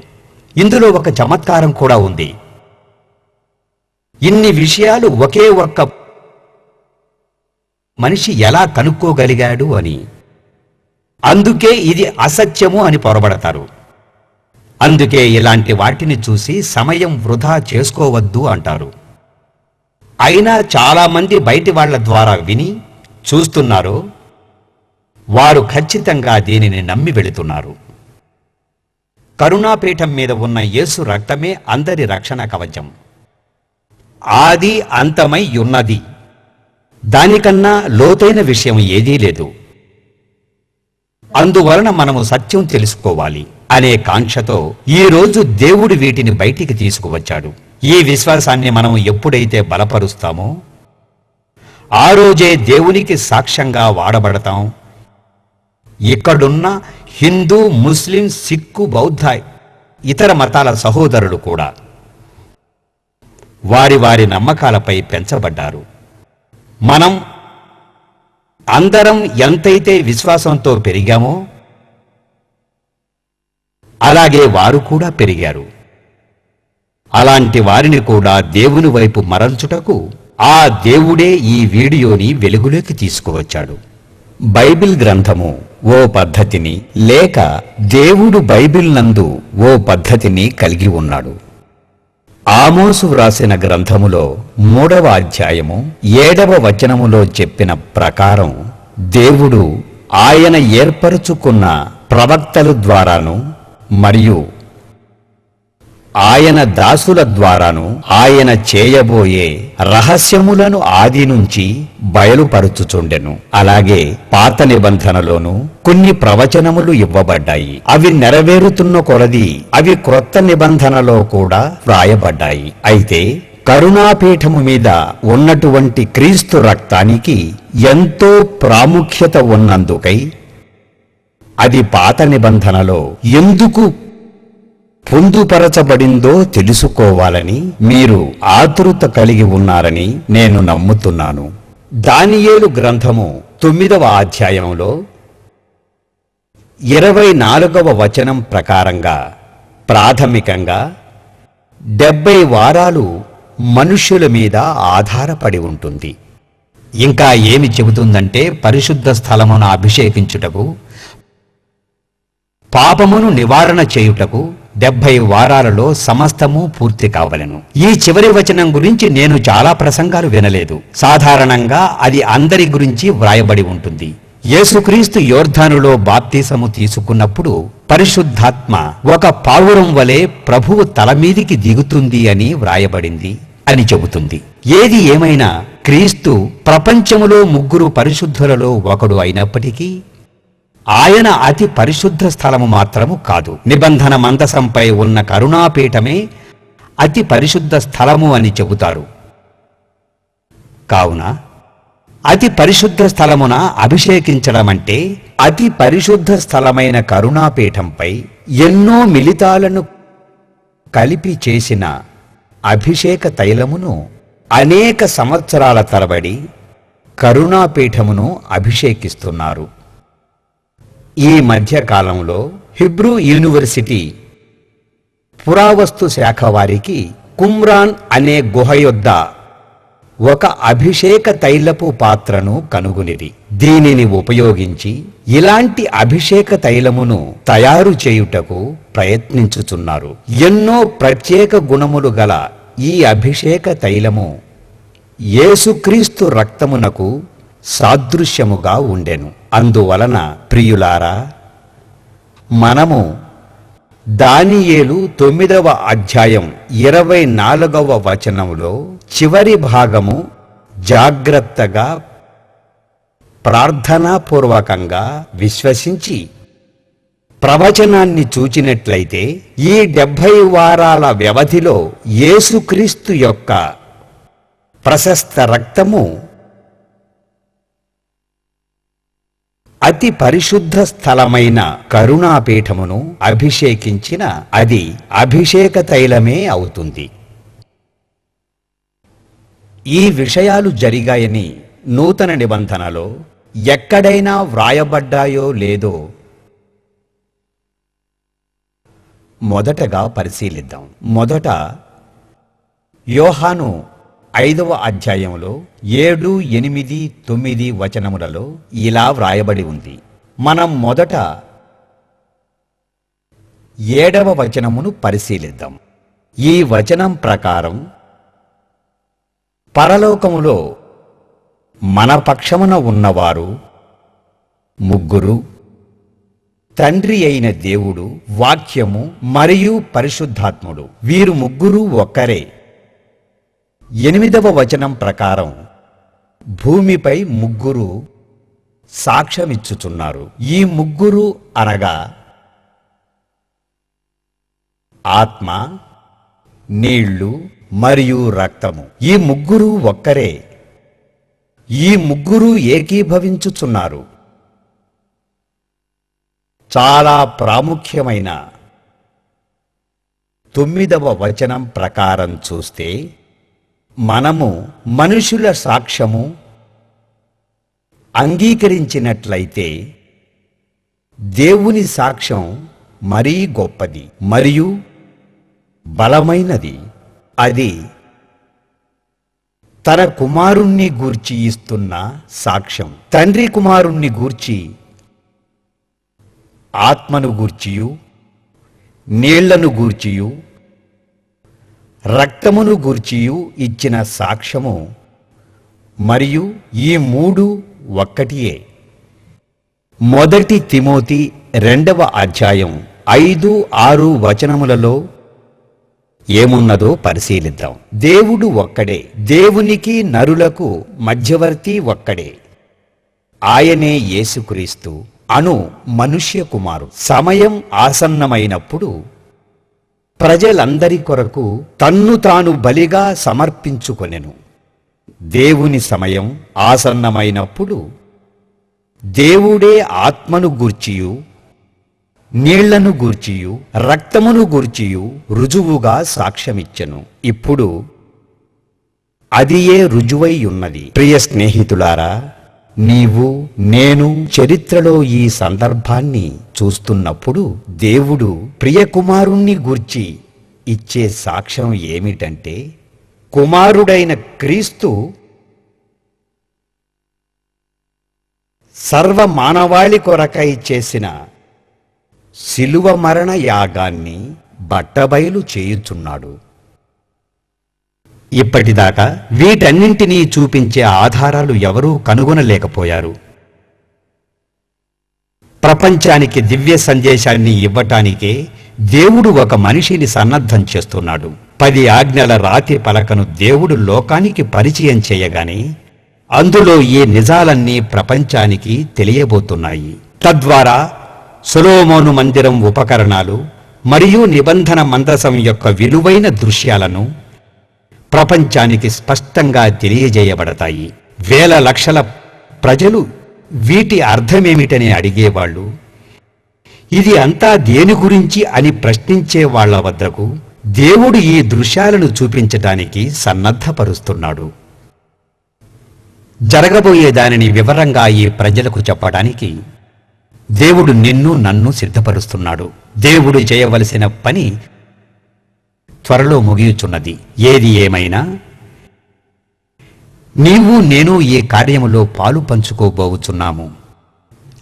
ఇందులో ఒక చమత్కారం కూడా ఉంది. ఇన్ని విషయాలు ఒకే ఒక్క మనిషి ఎలా కనుక్కోగలిగాడు అని. అందుకే ఇది అసత్యము అని పొరబడతారు. అందుకే ఇలాంటి వాటిని చూసి సమయం వృధా చేసుకోవద్దు అంటారు. అయినా చాలామంది బయటి వాళ్ల ద్వారా విని చూస్తున్నారో వారు ఖచ్చితంగా దీనిని నమ్మి వెళుతున్నారు. కరుణాపీఠం మీద ఉన్న యేసు రక్తమే అందరి రక్షణ కవచం. ఆది అంతమై ఉన్నది. దానికన్నా లోతైన విషయం ఏదీ లేదు. అందువలన మనము సత్యం తెలుసుకోవాలి అనే కాంక్షతో ఈరోజు దేవుడు వీటిని బయటికి తీసుకువచ్చాడు. ఈ విశ్వాసాన్ని మనం ఎప్పుడైతే బలపరుస్తామో ఆ రోజే దేవునికి సాక్ష్యంగా వాడబడతాం. ఇక్కడున్న హిందూ, ముస్లిం, సిక్కు, బౌద్ధ ఇతర మతాల సహోదరులు కూడా వారి వారి నమ్మకాలపై పెంచబడ్డారు. మనం అందరం ఎంతైతే విశ్వాసంతో పెరిగామో అలాగే వారు కూడా పెరిగారు. అలాంటి వారిని కూడా దేవుని వైపు మరల్చుటకు ఆ దేవుడే ఈ వీడియోని వెలుగులోకి తీసుకువచ్చాడు. బైబిల్ గ్రంథము ఓ పద్ధతిని, లేక దేవుడు బైబిల్ నందు ఓ పద్ధతిని కలిగి ఉన్నాడు. ఆమోసు వ్రాసిన గ్రంథములో 3వ అధ్యాయము 7వ వచనములో చెప్పిన ప్రకారం దేవుడు ఆయన ఏర్పరచుకున్న ప్రవక్తల ద్వారాను మరియు ఆయన దాసుల ద్వారాను ఆయన చేయబోయే రహస్యములను ఆది నుంచి బయలుపరచుచుండెను. అలాగే పాత నిబంధనలోనూ కొన్ని ప్రవచనములు ఇవ్వబడ్డాయి. అవి నెరవేరుతున్న కొలది అవి క్రొత్త నిబంధనలో కూడా వ్రాయబడ్డాయి. అయితే కరుణాపీఠము మీద ఉన్నటువంటి క్రీస్తు రక్తానికి ఎంతో ప్రాముఖ్యత ఉన్నందుకై అది పాత నిబంధనలో ఎందుకు పొందుపరచబడిందో తెలుసుకోవాలని మీరు ఆతృత కలిగి ఉన్నారని నేను నమ్ముతున్నాను. దానియేలు గ్రంథము 9వ అధ్యాయంలో 24వ వచనం ప్రకారంగా ప్రాథమికంగా 70 వారాలు మనుష్యుల మీద ఆధారపడి ఉంటుంది. ఇంకా ఏమి చెబుతుందంటే పరిశుద్ధ స్థలమును అభిషేకించుటకు, పాపమును నివారణ చేయుటకు 70 వారాలలో సమస్తము పూర్తి కావలెను. ఈ చివరి వచనం గురించి నేను చాలా ప్రసంగాలు వినలేదు. సాధారణంగా అది అందరి గురించి వ్రాయబడి ఉంటుంది. యేసుక్రీస్తు యోర్ధానులో బాప్తీసము తీసుకున్నప్పుడు పరిశుద్ధాత్మ ఒక పావురం వలె ప్రభువు తలమీదికి దిగుతుంది అని వ్రాయబడింది అని చెబుతుంది. ఏది ఏమైనా క్రీస్తు ప్రపంచములో 3 పరిశుద్ధులలో ఒకడు అయినప్పటికీ ఆయన అతి పరిశుద్ధ స్థలము మాత్రము కాదు. నిబంధన మందసంపై ఉన్న కరుణాపీఠమే అతి పరిశుద్ధ స్థలము అని చెబుతారు. కావున అతి పరిశుద్ధ స్థలమున అభిషేకించడం అంటే అతి పరిశుద్ధ స్థలమైన కరుణాపీఠంపై ఎన్నో మిలితాలను కలిపి చేసిన అభిషేక తైలమును అనేక సంవత్సరాల తరబడి కరుణాపీఠమును అభిషేకిస్తున్నారు. ఈ మధ్య కాలంలో హిబ్రూ యూనివర్సిటీ పురావస్తు శాఖ వారికి కుమ్రాన్ అనే గుహ యొద్ద ఒక అభిషేక తైలపు పాత్రను కనుగొనిది. దీనిని ఉపయోగించి ఇలాంటి అభిషేక తైలమును తయారు చేయుటకు ప్రయత్నించుచున్నారు. ఎన్నో ప్రత్యేక గుణములు గల ఈ అభిషేక తైలము యేసుక్రీస్తు రక్తమునకు సాదృశ్యముగా ఉండెను. అందువలన ప్రియులారా, మనము దానియేలు 9వ అధ్యాయం 24వ వచనములో చివరి భాగము జాగ్రత్తగా ప్రార్థనాపూర్వకంగా విశ్వసించి ప్రవచనాన్ని చూచినట్లయితే ఈ 70 వారాల వ్యవధిలో యేసుక్రీస్తు యొక్క ప్రశస్త రక్తము అతి పరిశుద్ధ స్థలమైన కరుణాపీఠమును అభిషేకించిన అది అభిషేక తైలమే అవుతుంది. ఈ విషయాలు జరిగాయని నూతన నిబంధనలో ఎక్కడైనా వ్రాయబడ్డాయో లేదో మొదటగా పరిశీలిద్దాం. మొదట యోహాను 5వ అధ్యాయంలో 7, 8, 9 వచనములలో ఇలా వ్రాయబడి ఉంది. మనం మొదట 7వ వచనమును పరిశీలిద్దాం. ఈ వచనం ప్రకారం పరలోకములో మన పక్షమున ఉన్నవారు ముగ్గురు, తండ్రి అయిన దేవుడు, వాక్యము మరియు పరిశుద్ధాత్ముడు. వీరు ముగ్గురు ఒక్కరే. 8వ వచనం ప్రకారం భూమిపై ముగ్గురు సాక్ష్యమిచ్చుచున్నారు. ఈ ముగ్గురు అనగా ఆత్మ, నీళ్లు మరియు రక్తము. ఈ ముగ్గురు ఒక్కరే. ఈ ముగ్గురు ఏకీభవించుచున్నారు. చాలా ప్రాముఖ్యమైన 9వ వచనం ప్రకారం చూస్తే మనము మనుషుల సాక్ష్యము అంగీకరించినట్లయితే దేవుని సాక్ష్యం మరీ గొప్పది మరియు బలమైనది. అది తన కుమారుణ్ణి గూర్చి ఇస్తున్న సాక్ష్యం. తండ్రి కుమారుణ్ణి గూర్చి, ఆత్మను గూర్చియు, నీళ్లను గూర్చియు, రక్తమును గూర్చియు ఇచ్చిన సాక్ష్యము మరియు ఈ మూడు ఒక్కటియే. మొదటి తిమోతి 2వ అధ్యాయం 5, 6 వచనములలో ఏమున్నదో పరిశీలిద్దాం. దేవుడు ఒక్కడే, దేవునికి నరులకు మధ్యవర్తి ఒక్కడే. ఆయనే యేసుక్రీస్తు అను మనుష్య కుమారుడు. సమయం ఆసన్నమైనప్పుడు ప్రజలందరి కొరకు తన్ను తాను బలిగా సమర్పించుకొనెను. దేవుని సమయం ఆసన్నమైనప్పుడు దేవుడే ఆత్మను గూర్చియు, నీళ్లను గూర్చియు, రక్తమును గూర్చియు రుజువుగా సాక్ష్యమిచ్చెను. ఇప్పుడు అదియే రుజువై ఉన్నది. ప్రియ స్నేహితులారా, నీవు నేను చరిత్రలో ఈ సందర్భాన్ని చూస్తున్నప్పుడు దేవుడు ప్రియకుమారుణ్ణి గూర్చి ఇచ్చే సాక్ష్యం ఏమిటంటే, కుమారుడైన క్రీస్తు సర్వ మానవాళి కొరకై చేసిన శిలువ మరణ యాగాన్ని బట్టబయలు చేయుచున్నాడు. ఇప్పటిదాకా వీటన్నింటినీ చూపించే ఆధారాలు ఎవరూ కనుగొనలేకపోయారు. ప్రపంచానికి దివ్య సందేశాన్ని ఇవ్వటానికే దేవుడు ఒక మనిషిని సన్నద్ధం చేస్తున్నాడు. 10 ఆజ్ఞల రాతి పలకను దేవుడు లోకానికి పరిచయం చేయగానే అందులో ఈ నిజాలన్నీ ప్రపంచానికి తెలియబోతున్నాయి. తద్వారా సొలొమోను మందిరం ఉపకరణాలు మరియు నిబంధన మందసం యొక్క విలువైన దృశ్యాలను ప్రపంచానికి స్పష్టంగా తెలియజేయబడతాయి. వేల లక్షల ప్రజలు వీటి అర్థమేమిటని అడిగేవాళ్ళు. ఇది అంతా దేని గురించి అని ప్రశ్నించే వాళ్ల వద్దకు దేవుడు ఈ దృశ్యాలను చూపించటానికి సన్నద్ధపరుస్తున్నాడు. జరగబోయే దానిని వివరంగా ఈ ప్రజలకు చెప్పడానికి దేవుడు నిన్ను నన్ను సిద్ధపరుస్తున్నాడు. దేవుడు చేయవలసిన పని త్వరలో ముగియుచున్నది. ఏది ఏమైనా నీవు నేను ఈ కార్యములో పాలు పంచుకోబోచున్నాము,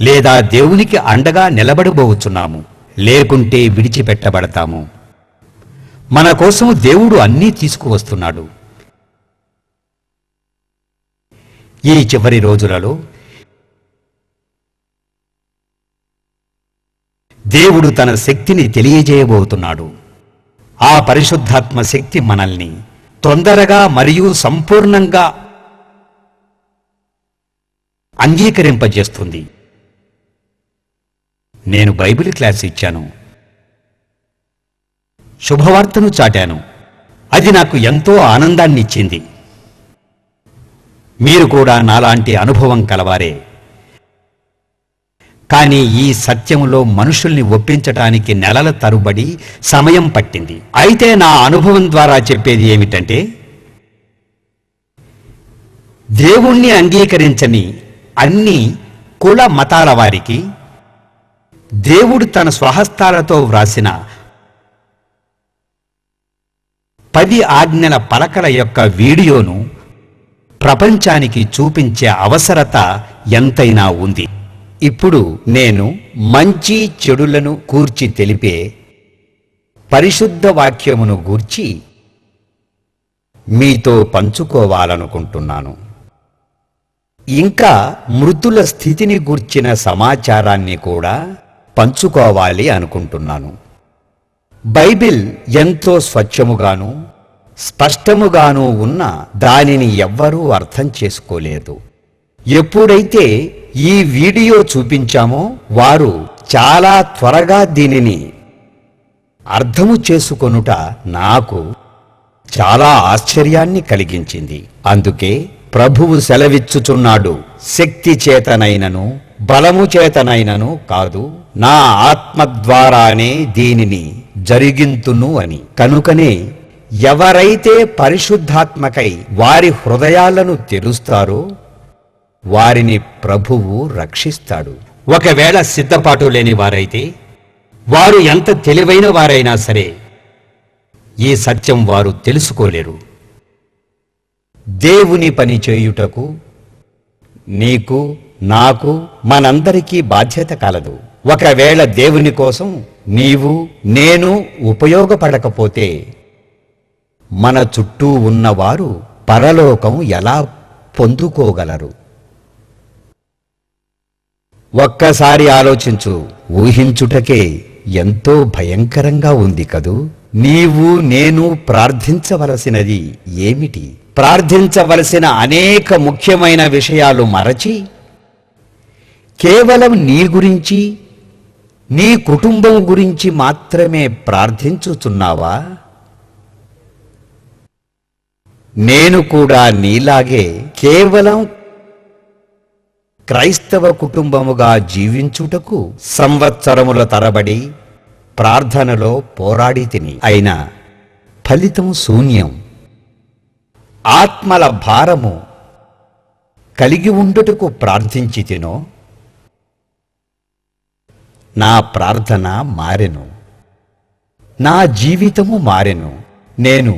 లేదా దేవునికి అండగా నిలబడబోచున్నాము, లేకుంటే విడిచిపెట్టబడతాము. మన కోసం దేవుడు అన్నీ తీసుకువస్తున్నాడు. ఈ చివరి రోజులలో దేవుడు తన శక్తిని తెలియజేయబోతున్నాడు. ఆ పరిశుద్ధాత్మ శక్తి మనల్ని తొందరగా మరియు సంపూర్ణంగా అంగీకరింపజేస్తుంది. నేను బైబిల్ క్లాస్ ఇచ్చాను, శుభవార్తను చాటాను. అది నాకు ఎంతో ఆనందాన్ని ఇచ్చింది. మీరు కూడా నాలాంటి అనుభవం కలవారే. కానీ ఈ సత్యములో మనుషుల్ని ఒప్పించటానికి నెలల తరుబడి సమయం పట్టింది. అయితే నా అనుభవం ద్వారా చెప్పేది ఏమిటంటే, దేవుణ్ణి అంగీకరించని అన్ని కుల మతాల వారికి దేవుడు తన స్వహస్తాలతో వ్రాసిన 10 ఆజ్ఞల పలకల యొక్క వీడియోను ప్రపంచానికి చూపించే అవసరత ఎంతైనా ఉంది. ఇప్పుడు నేను మంచి చెడులను కూర్చి తెలిపే పరిశుద్ధ వాక్యమును గూర్చి మీతో పంచుకోవాలనుకుంటున్నాను. ఇంకా మృతుల స్థితిని గూర్చిన సమాచారాన్ని కూడా పంచుకోవాలి అనుకుంటున్నాను. బైబిల్ ఎంతో స్వచ్ఛముగాను స్పష్టముగాను ఉన్న దానిని ఎవ్వరూ అర్థం చేసుకోలేదు. ఎప్పుడైతే ఈ వీడియో చూపించామో వారు చాలా త్వరగా దీనిని అర్థము చేసుకొనుట నాకు చాలా ఆశ్చర్యాన్ని కలిగించింది. అందుకే ప్రభువు సెలవిచ్చుచున్నాడు, శక్తి చేతనైనను బలము చేతనైనను కాదు, నా ఆత్మ ద్వారానే దీనిని జరిగింతును అని. కనుకనే ఎవరైతే పరిశుద్ధాత్మకై వారి హృదయాలను తెరుస్తారో వారిని ప్రభువు రక్షిస్తాడు. ఒకవేళ సిద్ధపాటు లేని వారైతే, వారు ఎంత తెలివైన వారైనా సరే ఈ సత్యం వారు తెలుసుకోలేరు. దేవుని పని చేయుటకు నీకు నాకు మనందరికీ బాధ్యత కలదు. ఒకవేళ దేవుని కోసం నీవు నేను ఉపయోగపడకపోతే మన చుట్టూ ఉన్నవారు పరలోకం ఎలా పొందుకోగలరు? ఒక్కసారి ఆలోచించు. ఊహించుటకే ఎంతో భయంకరంగా ఉంది కదూ. నీవు నేను ప్రార్థించవలసినది ఏమిటి? ప్రార్థించవలసిన అనేక ముఖ్యమైన విషయాలు మరచి కేవలం నీ గురించి నీ కుటుంబం గురించి మాత్రమే ప్రార్థించుచున్నావా? నేను కూడా నీలాగే కేవలం క్రైస్తవ కుటుంబముగా జీవించుటకు సంవత్సరముల తరబడి ప్రార్థనలో పోరాడి తిని, అయినా ఫలితం శూన్యం. ఆత్మల భారము కలిగి ఉండుటకు ప్రార్థించి తినో, నా ప్రార్థన మారెను, నా జీవితము మారెను. నేను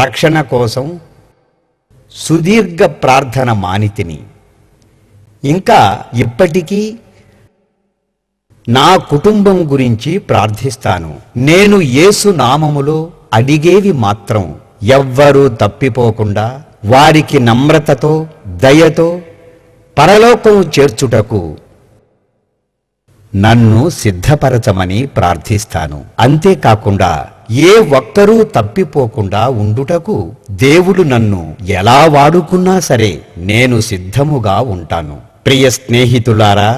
రక్షణ కోసం సుదీర్ఘ ప్రార్థన మానితిని. ఇంకా ఇప్పటికీ నా కుటుంబం గురించి ప్రార్థిస్తాను. నేను యేసు నామములో అడిగేవి మాత్రం ఎవ్వరూ తప్పిపోకుండా వారికి నమ్రతతో దయతో పరలోకం చేర్చుటకు నన్ను సిద్ధపరచమని ప్రార్థిస్తాను. అంతేకాకుండా ఏ ఒక్కరూ తప్పిపోకుండా ఉండుటకు దేవుడు నన్ను ఎలా వాడుకున్నా సరే నేను సిద్ధముగా ఉంటాను. ప్రియ స్నేహితులారా,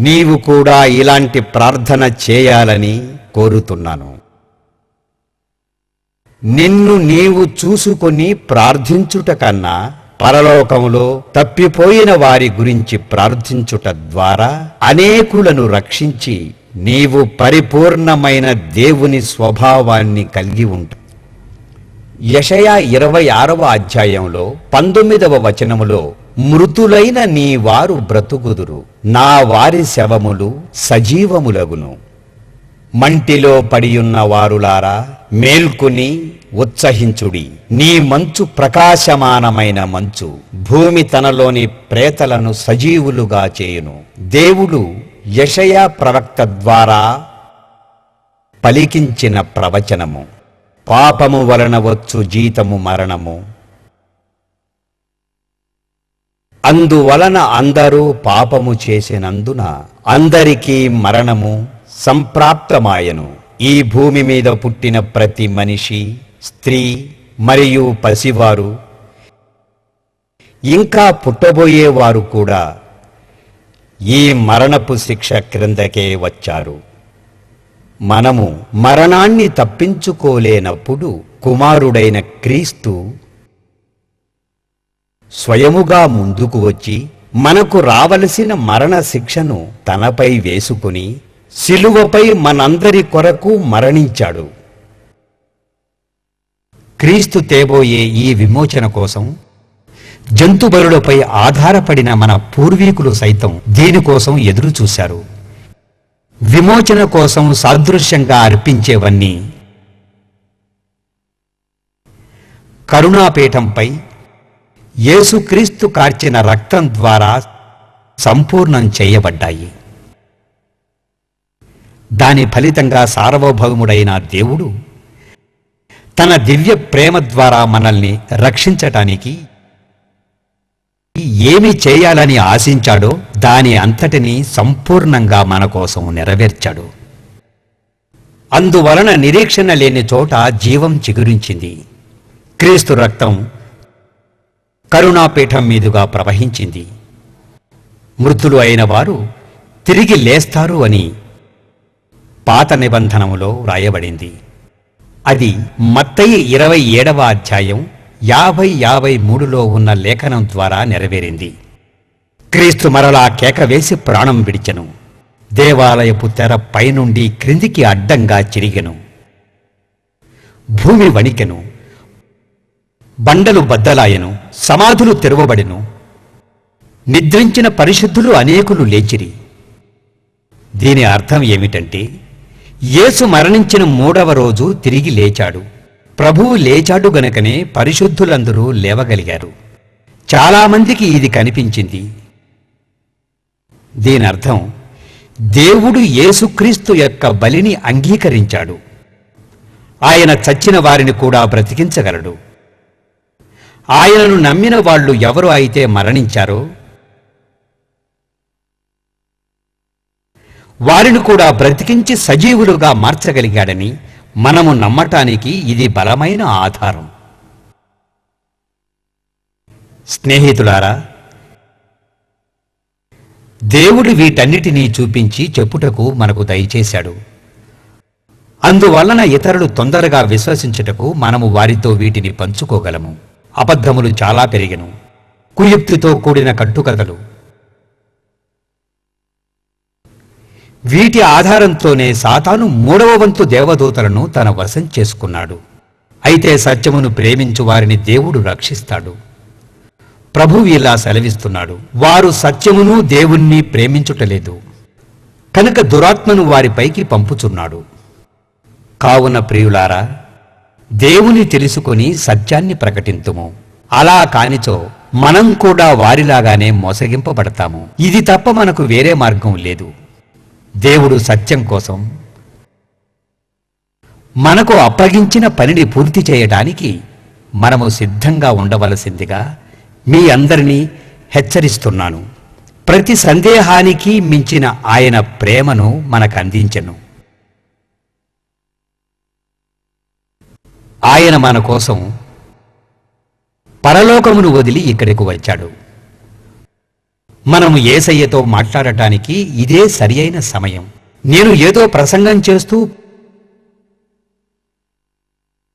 నీవు కూడా ఇలాంటి ప్రార్థన చేయాలని కోరుతున్నాను. నిన్ను నీవు చూసుకొని ప్రార్థించుట కన్నా పరలోకములో తప్పిపోయిన వారి గురించి ప్రార్థించుట ద్వారా అనేకులను రక్షించి నీవు పరిపూర్ణమైన దేవుని స్వభావాన్ని కలిగి ఉంటావు. యెషయా 26వ అధ్యాయంలో 19వ వచనములో, మృతులైన నీ వారు బ్రతుకుదురు, నా వారి శవములు సజీవములగును. మంటిలో పడియున్న వారులారా, మేల్కొని ఉత్సహించుడి. నీ మంచు ప్రకాశమానమైన మంచు, భూమి తనలోని ప్రేతలను సజీవులుగా చేయును. దేవుడు యెషయా ప్రవక్త ద్వారా పలికించిన ప్రవచనము. పాపము వలన వచ్చు జీతము మరణము, అందువలన అందరూ పాపము చేసినందున అందరికీ మరణము సంప్రాప్తమాయను. ఈ భూమి మీద పుట్టిన ప్రతి మనిషి, స్త్రీ మరియు పసివారు, ఇంకా పుట్టబోయేవారు కూడా ఈ మరణపు శిక్ష క్రిందకే వచ్చారు. మనము మరణాన్ని తప్పించుకోలేనప్పుడు కుమారుడైన క్రీస్తు స్వయముగా ముందుకు వచ్చి మనకు రావలసిన మరణ శిక్షను తనపై వేసుకుని శిలువపై మనందరి కొరకు మరణించాడు. క్రీస్తు తేబోయే ఈ విమోచన కోసం జంతు బలులపై ఆధారపడిన మన పూర్వీకులు సైతం దీనికోసం ఎదురు చూశారు. విమోచన కోసం సాదృశ్యంగా అర్పించేవన్నీ కరుణాపీఠంపై యేసుక్రీస్తు కార్చిన రక్తం ద్వారా సంపూర్ణం చేయబడ్డాయి. దాని ఫలితంగా సార్వభౌముడైన దేవుడు తన దివ్య ప్రేమ ద్వారా మనల్ని రక్షించటానికి ఏమి చేయాలని ఆశించాడో దాని అంతటినీ సంపూర్ణంగా మన కోసం నెరవేర్చాడు. అందువలన నిరీక్షణ లేని చోట జీవం చిగురించింది. క్రీస్తు రక్తం కరుణాపీఠం మీదుగా ప్రవహించింది. మృతులు అయిన వారు తిరిగి లేస్తారు అని పాత నిబంధనములో వ్రాయబడింది. అది మత్తయి 27వ అధ్యాయం 50-53లో ఉన్న లేఖనం ద్వారా నెరవేరింది. క్రీస్తు మరలా కేక వేసి ప్రాణం విడిచెను. దేవాలయపు తెర పైనుండి క్రిందికి అడ్డంగా చిరిగెను. భూమి వణికెను. బండలు బద్దలాయెను. సమాధులు తెరవబడెను. నిద్రించిన పరిశుద్ధులు అనేకులు లేచిరి. దీని అర్థం ఏమిటంటే, యేసు మరణించిన 3వ రోజు తిరిగి లేచాడు. ప్రభువు లేచాడు గనుకనే పరిశుద్ధులందరూ లేవగలిగారు. చాలామందికి ఇది కనిపించింది. దీనర్థం దేవుడు యేసుక్రీస్తు యొక్క బలిని అంగీకరించాడు. ఆయన చచ్చిన వారిని కూడా బ్రతికించగలడు. ఆయనను నమ్మిన వాళ్ళు ఎవరు అయితే మరణించారో వారిని కూడా బ్రతికించి సజీవులుగా మార్చగలిగాడని మనము నమ్మటానికి ఇది బలమైన ఆధారం. స్నేహితులారా, దేవుడు వీటన్నిటినీ చూపించి చెప్పుటకు మనకు దయచేశాడు. అందువలన ఇతరులు తొందరగా విశ్వసించుటకు మనము వారితో వీటిని పంచుకోగలము. అబద్ధములు చాలా పెరిగెను. కుయుక్తితో కూడిన కట్టుకథలు. వీటి ఆధారంతోనే సాతాను 3వ వంతు దేవదూతలను తన వశం చేసుకున్నాడు. అయితే సత్యమును ప్రేమించు వారిని దేవుడు రక్షిస్తాడు. ప్రభువు ఇలా సెలవిస్తున్నాడు: వారు సత్యమును దేవుణ్ణి ప్రేమించుటలేదు కనుక దురాత్మను వారిపైకి పంపుచున్నాడు. కావున ప్రియులారా, దేవుని తెలుసుకొని సత్యాన్ని ప్రకటింతుము. అలా కానిచో మనం కూడా వారిలాగానే మోసగింపబడతాము. ఇది తప్ప మనకు వేరే మార్గం లేదు. దేవుడు సత్యం కోసం మనకు అప్పగించిన పనిని పూర్తి చేయడానికి మనము సిద్ధంగా ఉండవలసిందిగా మీ అందరినీ హెచ్చరిస్తున్నాను. ప్రతి సందేహానికి మించిన ఆయన ప్రేమను మనకు అందించెను. ఆయన మన కోసం పరలోకమును వదిలి ఇక్కడికి వచ్చాడు. మనము యేసయ్యతో మాట్లాడటానికి ఇదే సరియైన సమయం. నేను ఏదో ప్రసంగం చేస్తూ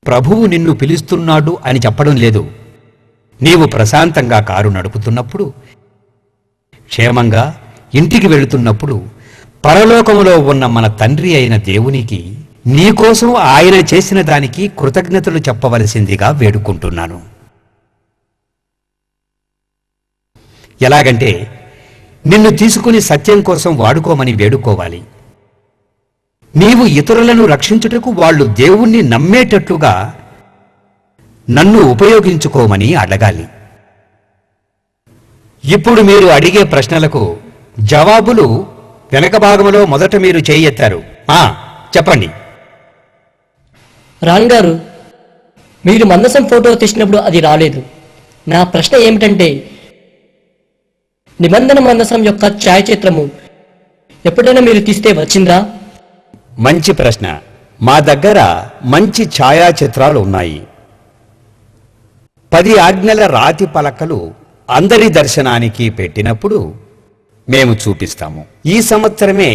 ప్రభువు నిన్ను పిలుస్తున్నాడు అని చెప్పడం లేదు. నీవు ప్రశాంతంగా కారు నడుపుతున్నప్పుడు, క్షేమంగా ఇంటికి వెళుతున్నప్పుడు, పరలోకములో ఉన్న మన తండ్రి అయిన దేవునికి నీకోసం ఆయన చేసిన దానికి కృతజ్ఞతలు చెప్పవలసిందిగా వేడుకుంటున్నాను. ఎలాగంటే, నిన్ను తీసుకుని సత్యం కోసం వాడుకోమని వేడుకోవాలి. నీవు ఇతరులను రక్షించుటకు వాళ్ళు దేవుణ్ణి నమ్మేటట్లుగా నన్ను ఉపయోగించుకోమని అడగాలి. ఇప్పుడు మీరు అడిగే ప్రశ్నలకు జవాబులు వెనక భాగంలో మొదట మీరు చేయెత్తారు. చెప్పండి. రాన్ గారు, మీరు మందసం ఫోటో తీసినప్పుడు అది రాలేదు. నా ప్రశ్న ఏమిటంటే, నిబంధన మందసం యొక్క ఛాయాచిత్రము ఎప్పుడైనా మీరు తీస్తే వచ్చిందా? మంచి ప్రశ్న. మా దగ్గర మంచి ఛాయాచిత్రాలు ఉన్నాయి. 10 ఆజ్ఞల రాతి పలకలు అందరి దర్శనానికి పెట్టినప్పుడు మేము చూపిస్తాము. ఈ సంవత్సరమే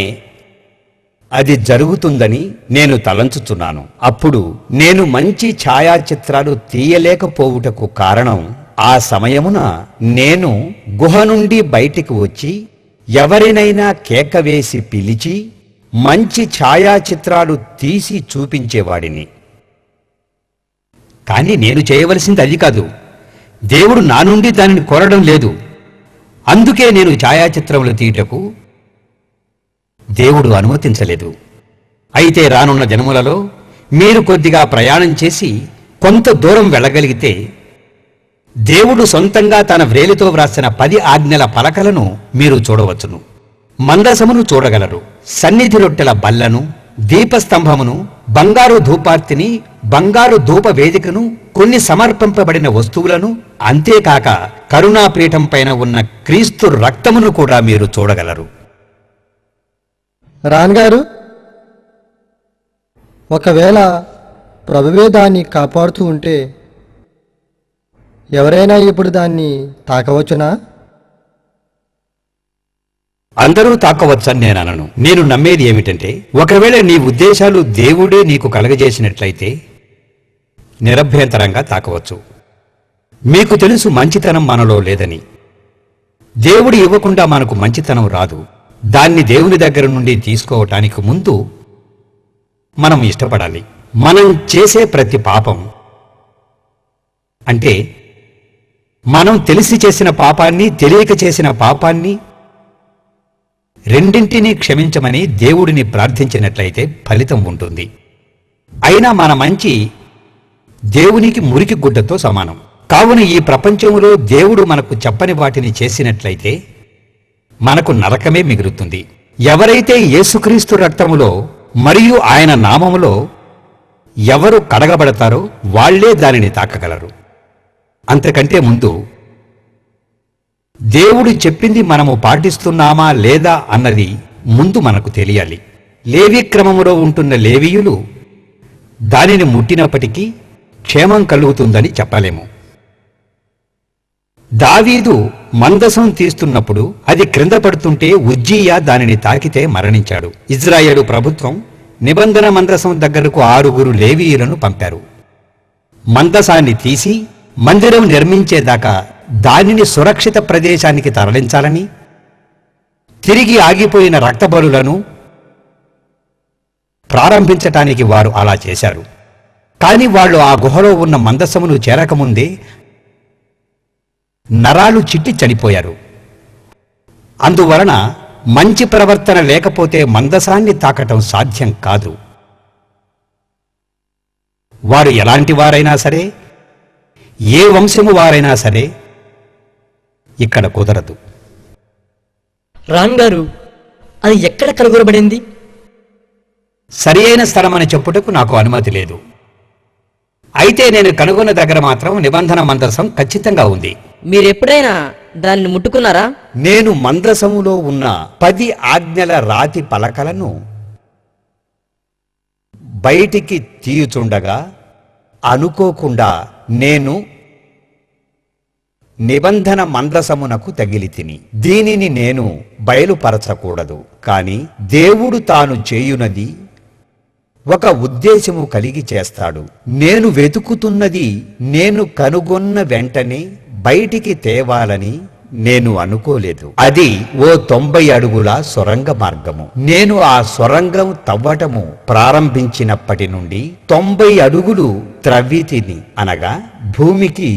అది జరుగుతుందని నేను తలంచుచున్నాను. అప్పుడు నేను మంచి ఛాయాచిత్రాలు తీయలేకపోవుటకు కారణం, ఆ సమయమున నేను గుహ నుండి బయటికి వచ్చి ఎవరినైనా కేక వేసి పిలిచి మంచి ఛాయాచిత్రాలు తీసి చూపించేవాడిని. కానీ నేను చేయవలసింది అది కాదు. దేవుడు నా నుండి దానిని కోరడం లేదు. అందుకే నేను ఛాయాచిత్రములు తీయటకు దేవుడు అనుమతించలేదు. అయితే రానున్న జన్మలలో మీరు కొద్దిగా ప్రయాణం చేసి కొంత దూరం వెళ్ళగలిగితే దేవుడు సొంతంగా తన వ్రేలితో వ్రాసిన 10 ఆజ్ఞల పలకలను మీరు చూడవచ్చును. మందసమును చూడగలరు. సన్నిధి రొట్టెల బల్లను, దీపస్తంభమును, బంగారు ధూపార్తిని, బంగారు ధూప వేదికను, కొన్ని సమర్పింపబడిన వస్తువులను, అంతేకాక కరుణాపీఠం పైన ఉన్న క్రీస్తు రక్తమును కూడా మీరు చూడగలరు. రాన్ గారు, ఒకవేళ ప్రభువే దాన్ని కాపాడుతూ ఉంటే ఎవరైనా ఇప్పుడు దాన్ని తాకవచ్చునా? అందరూ తాకవచ్చని నేను అనను. నేను నమ్మేది ఏమిటంటే, ఒకవేళ నీ ఉద్దేశాలు దేవుడే నీకు కలగజేసినట్లయితే నిరభ్యంతరంగా తాకవచ్చు. మీకు తెలుసు మంచితనం మనలో లేదని. దేవుడు ఇవ్వకుండా మనకు మంచితనం రాదు. దాన్ని దేవుని దగ్గర నుండి తీసుకోవటానికి ముందు మనం ఇష్టపడాలి. మనం చేసే ప్రతి పాపం, అంటే మనం తెలిసి చేసిన పాపాన్ని, తెలియక చేసిన పాపాన్ని రెండింటినీ క్షమించమని దేవుడిని ప్రార్థించినట్లయితే ఫలితం ఉంటుంది. అయినా మన మంచి దేవునికి మురికి గుడ్డతో సమానం. కావున ఈ ప్రపంచంలో దేవుడు మనకు చెప్పని వాటిని చేసినట్లయితే మనకు నరకమే మిగులుతుంది. ఎవరైతే యేసుక్రీస్తు రక్తములో మరియు ఆయన నామములో ఎవరు కడగబడతారో వాళ్లే దానిని తాకగలరు. అంతకంటే ముందు దేవుడు చెప్పింది మనము పాటిస్తున్నామా లేదా అన్నది ముందు మనకు తెలియాలి. లేవి క్రమములో ఉంటున్న లేవీయులు దానిని ముట్టినప్పటికీ క్షేమం కలుగుతుందని చెప్పలేము. దావీదు మందసం తీస్తున్నప్పుడు అది క్రింద పడుతుంటే ఉజ్జియా దానిని తాకితే మరణించాడు. ఇజ్రాయేలు ప్రభుత్వం నిబంధన మందసం దగ్గరకు 6 లేవీయులను పంపారు. మందసాన్ని తీసి మందిరం నిర్మించేదాకా దానిని సురక్షిత ప్రదేశానికి తరలించాలని, తిరిగి ఆగిపోయిన రక్తబలులను ప్రారంభించటానికి వారు అలా చేశారు. కాని వాళ్ళు ఆ గుహలో ఉన్న మందసమును చేరకముందే నరాలు చిట్టి చనిపోయారు. అందువలన మంచి ప్రవర్తన లేకపోతే మందసాన్ని తాకటం సాధ్యం కాదు. వారు ఎలాంటి వారైనా సరే, ఏ వంశము వారైనా సరే ఇక్కడ కుదరదు. రాన్ గారు, అది ఎక్కడ కనుగొనబడింది? సరి అయిన స్థలమని చెప్పుటకు నాకు అనుమతి లేదు. అయితే నేను కనుగొన్న దగ్గర మాత్రం నిబంధన మందసం ఖచ్చితంగా ఉంది. మీరెప్పుడైనా దాన్ని ముట్టుకున్నారా? నేను మందసములో ఉన్న 10 ఆజ్ఞల రాతి పలకలను బయటికి తీయుచుండగా అనుకోకుండా నేను నిబంధన మందసమునకు తగిలితిని. దీనిని నేను బయలుపరచకూడదు. కాని దేవుడు తాను చేయునది ఒక ఉద్దేశము కలిగి చేస్తాడు. నేను వెతుకుతున్నది నేను కనుగొన్న వెంటనే బయటికి తేవాలని నేను అనుకోలేదు. అది ఓ 90 అడుగుల సొరంగ మార్గము. నేను ఆ సొరంగం తవ్వటము ప్రారంభించినప్పటి నుండి 90 అడుగులు త్రవ్వితిని. అనగా భూమికి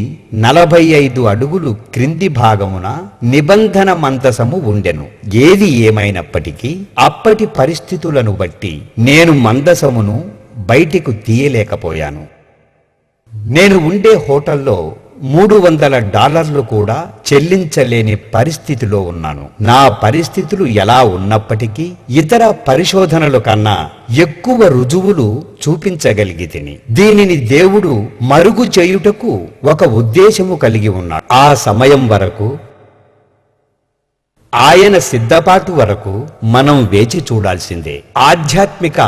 45 అడుగులు క్రింది భాగమున నిబంధన మందసము ఉండెను. ఏది ఏమైనప్పటికీ అప్పటి పరిస్థితులను బట్టి నేను మందసమును బయటికి తీయలేకపోయాను. నేను ఉండే హోటల్లో $300 కూడా చెల్లించలేని పరిస్థితిలో ఉన్నాను. నా పరిస్థితులు ఎలా ఉన్నప్పటికీ ఇతర పరిశోధనల కన్నా ఎక్కువ రుజువులు చూపించగలిగితిని. దీనిని దేవుడు మరుగు చేయుటకు ఒక ఉద్దేశము కలిగి ఉన్నాడు. ఆ సమయం వరకు, ఆయన సిద్ధపాటు వరకు మనం వేచి చూడాల్సిందే. ఆధ్యాత్మిక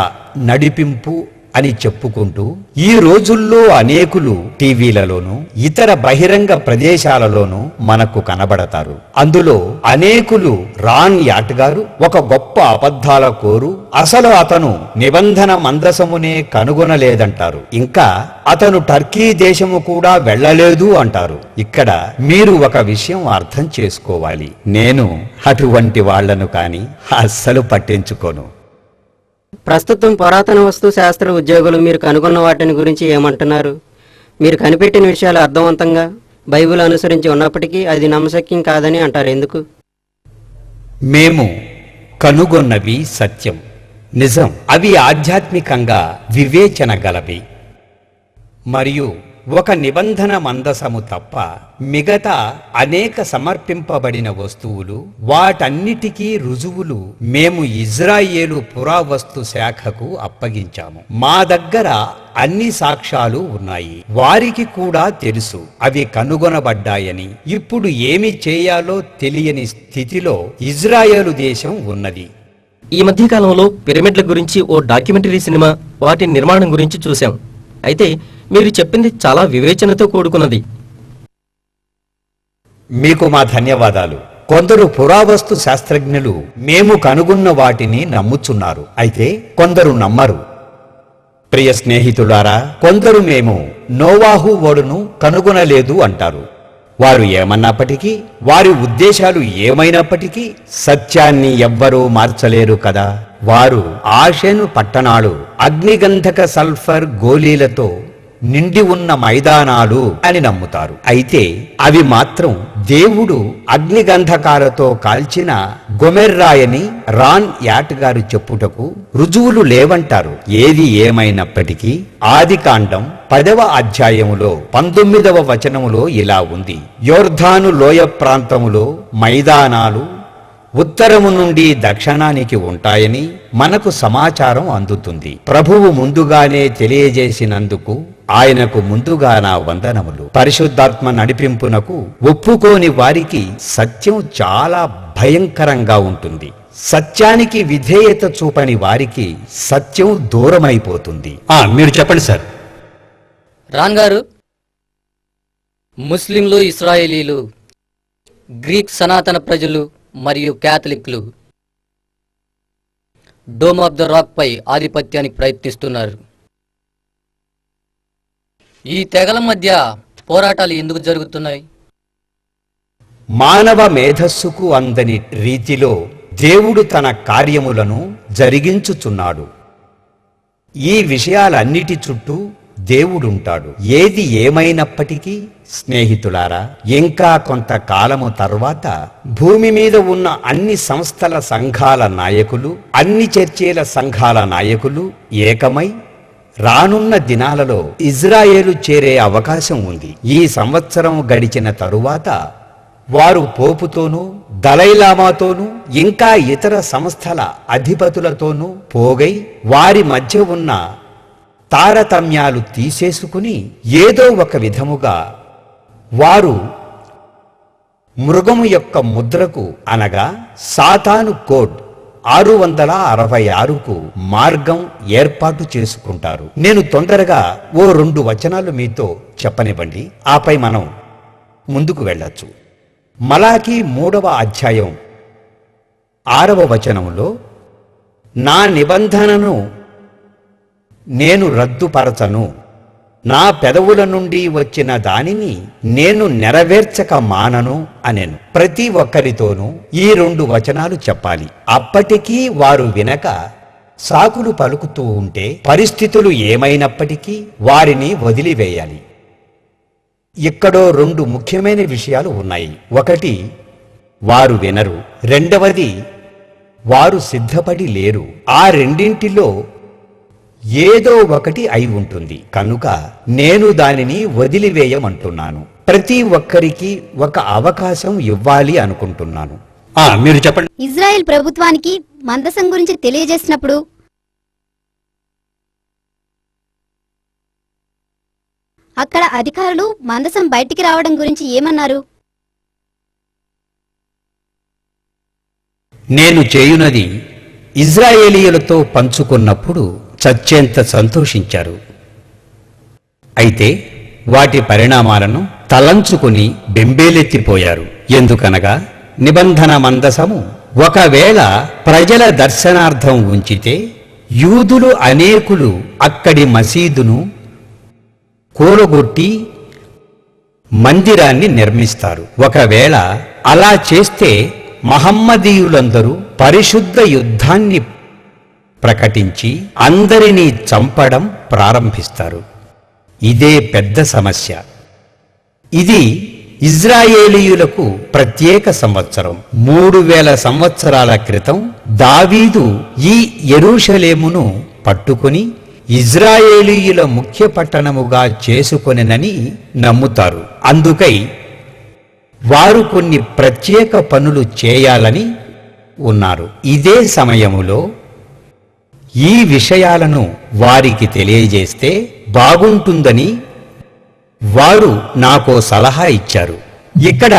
నడిపింపు అని చెప్పుకుంటూ ఈ రోజుల్లో అనేకులు టీవీలలోనూ ఇతర బహిరంగ ప్రదేశాలలోనూ మనకు కనబడతారు. అందులో అనేకులు రాన్ యాట్ గారు ఒక గొప్ప అబద్ధాల కోరు, అసలు అతను నిబంధన మందసమునే కనుగొనలేదంటారు. ఇంకా అతను టర్కీ దేశము కూడా వెళ్ళలేదు అంటారు. ఇక్కడ మీరు ఒక విషయం అర్థం చేసుకోవాలి. నేను అటువంటి వాళ్లను కాని అస్సలు పట్టించుకోను. ప్రస్తుతం పురాతన వస్తు శాస్త్ర ఉద్యోగులు మీరు కనుగొన్న వాటిని గురించి ఏమంటున్నారు? మీరు కనిపెట్టిన విషయాలు అర్థవంతంగా బైబిల్ అనుసరించి ఉన్నప్పటికీ అది నమ్మశక్యం కాదని అంటారు, ఎందుకు? మేము కనుగొన్నవి సత్యం, నిజం. అవి ఆధ్యాత్మికంగా వివేచన గలవి. మరియు ఒక నిబంధన మందసము తప్ప మిగతా అనేక సమర్పింపబడిన వస్తువులు, వాటన్నిటికీ రుజువులు మేము ఇజ్రాయేలు పురావస్తు శాఖకు అప్పగించాము. మా దగ్గర అన్ని సాక్ష్యాలు ఉన్నాయి. వారికి కూడా తెలుసు అవి కనుగొనబడ్డాయని. ఇప్పుడు ఏమి చేయాలో తెలియని స్థితిలో ఇజ్రాయేలు దేశం ఉన్నది. ఈ మధ్య కాలంలో పిరమిడ్ల గురించి ఓ డాక్యుమెంటరీ సినిమా, వాటి నిర్మాణం గురించి చూశాం. అయితే మీరు చెప్పింది చాలా వివేచనతో కూడుకున్నది. మీకు మా ధన్యవాదాలు. కొందరు పురావస్తు శాస్త్రజ్ఞులు మేము కనుగొన్న వాటిని నమ్ముచున్నారు, అయితే కొందరు నమ్మరు. ప్రియ స్నేహితులారా, కొందరు మేము నోవాహు ఓడను కనుగొనలేదు అంటారు. వారు ఏమన్నప్పటికీ, వారి ఉద్దేశాలు ఏమైనప్పటికీ సత్యాన్ని ఎవ్వరూ మార్చలేరు కదా. వారు ఆషెను పట్టణాలు అగ్నిగంధక సల్ఫర్ గోళీలతో నిండి ఉన్న మైదానాలు అని నమ్ముతారు. అయితే అవి మాత్రం దేవుడు అగ్నిగంధకాలతో కాల్చిన గొమెర్రాయని రాన్ యాట్ గారు చెప్పుటకు రుజువులు లేవంటారు. ఏది ఏమైనప్పటికీ ఆదికాండం 10వ అధ్యాయములో 19వ వచనములో ఇలా ఉంది: యోర్ధాను లోయ ప్రాంతములో మైదానాలు ఉత్తరము నుండి దక్షిణానికి ఉంటాయని మనకు సమాచారం అందుతుంది. ప్రభువు ముందుగానే తెలియజేసినందుకు ఆయనకు ముందుగా నా వందనములు. పరిశుద్ధాత్మ నడిపింపునకు ఒప్పుకోని వారికి సత్యం చాలా భయంకరంగా ఉంటుంది. సత్యానికి విధేయత చూపని వారికి సత్యం దూరమైపోతుంది. మీరు చెప్పండి సార్. రాన్ గారు, ముస్లింలు, ఇస్రాయేలీలు, గ్రీక్ సనాతన ప్రజలు మరియు క్యాథలిక్లు డోమ్ ఆఫ్ ద రాక్ పై ఆధిపత్యానికి ప్రయత్నిస్తున్నారు. ఈ తెగల మధ్య పోరాటాలు ఎందుకు జరుగుతున్నాయి? మానవ మేధస్సుకు అందని రీతిలో దేవుడు తన కార్యములను జరిగించుచున్నాడు. ఈ విషయాలన్నిటి చుట్టూ దేవుడుంటాడు. ఏది ఏమైనప్పటికీ స్నేహితులారా, ఇంకా కొంతకాలము తర్వాత భూమి మీద ఉన్న అన్ని సంస్థల సంఘాల నాయకులు, అన్ని చర్చీల సంఘాల నాయకులు ఏకమై రానున్న దినాలలో ఇజ్రాయేలు చేరే అవకాశం ఉంది. ఈ సంవత్సరం గడిచిన తరువాత వారు పోపుతోనూ, దలైలామాతోనూ, ఇంకా ఇతర సంస్థల అధిపతులతోనూ పోగై వారి మధ్య ఉన్న తారతమ్యాలు తీసేసుకుని ఏదో ఒక విధముగా వారు మృగము యొక్క ముద్రకు అనగా సాతాను కోడ్ 666కు మార్గం ఏర్పాటు చేసుకుంటారు. నేను తొందరగా ఓ 2 వచనాలు మీతో చెప్పనివ్వండి, ఆపై మనం ముందుకు వెళ్ళొచ్చు. మలాకీ 3వ అధ్యాయం 6వ వచనములో, నా నిబంధనను నేను రద్దుపరచను, నా పెదవుల నుండి వచ్చిన దానిని నేను నెరవేర్చక మానను అనెను. ప్రతి ఒక్కరితోనూ ఈ 2 వచనాలు చెప్పాలి. అప్పటికీ వారు వినక సాకులు పలుకుతూ ఉంటే పరిస్థితులు ఏమైనప్పటికీ వారిని వదిలివేయాలి. ఇక్కడో 2 ముఖ్యమైన విషయాలు ఉన్నాయి. ఒకటి, వారు వినరు. రెండవది, వారు సిద్ధపడి లేరు. ఆ రెండింటిలో ఏదో ఒకటి అయి ఉంటుంది. కనుక నేను దానిని వదిలివేయమంటున్నాను. ప్రతి ఒక్కరికి ఒక అవకాశం ఇవ్వాలి అనుకుంటున్నాను. మీరు చెప్పండి. ఇజ్రాయెల్ ప్రభుత్వానికి మందసం గురించి తెలియజేసినప్పుడు అక్కడ అధికారులు మందసం బయటికి రావడం గురించి ఏమన్నారు? నేను చేయునది ఇజ్రాయేలీయులతో పంచుకున్నప్పుడు చచ్చేంత సంతోషించారు. అయితే వాటి పరిణామాలను తలంచుకుని బెంబేలెత్తిపోయారు. ఎందుకనగా నిబంధన మందసము ఒకవేళ ప్రజల దర్శనార్థం ఉంచితే యూదులు అనేకులు అక్కడి మసీదును కూలగొట్టి మందిరాన్ని నిర్మిస్తారు. ఒకవేళ అలా చేస్తే మహమ్మదీయులందరూ పరిశుద్ధ యుద్ధాన్ని ప్రకటించి అందరినీ చంపడం ప్రారంభిస్తారు. ఇదే పెద్ద సమస్య. ఇది ఇజ్రాయేలీయులకు ప్రత్యేక సంవత్సరం. 3000 సంవత్సరాల క్రితం దావీదు ఈ యెరూషలేమును పట్టుకుని ఇజ్రాయేలీయుల ముఖ్య పట్టణముగా చేసుకొనెనని నమ్ముతారు. అందుకై వారు కొన్ని ప్రత్యేక పనులు చేయాలని ఉన్నారు. ఇదే సమయములో ఈ విషయాలను వారికి తెలియజేస్తే బాగుంటుందని వారు నాకో సలహా ఇచ్చారు. ఇక్కడ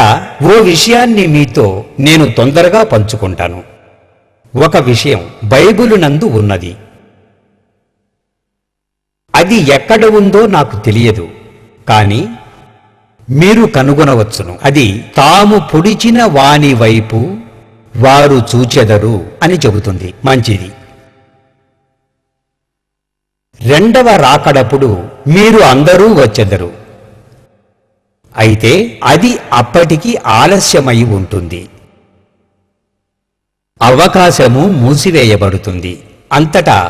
ఓ విషయాన్ని మీతో నేను తొందరగా పంచుకుంటాను. ఒక విషయం బైబిలు నందు ఉన్నది. అది ఎక్కడ ఉందో నాకు తెలియదు, కానీ మీరు కనుగొనవచ్చును. అది తాము పొడిచిన వాని వైపు వారు చూచెదరు అని చెబుతుంది. మంచిది. రెండవ రాకడప్పుడు మీరు అందరూ వచ్చెదరు. అయితే అది అప్పటికి ఆలస్యమై ఉంటుంది. అవకాశము మూసివేయబడుతుంది. అంతటా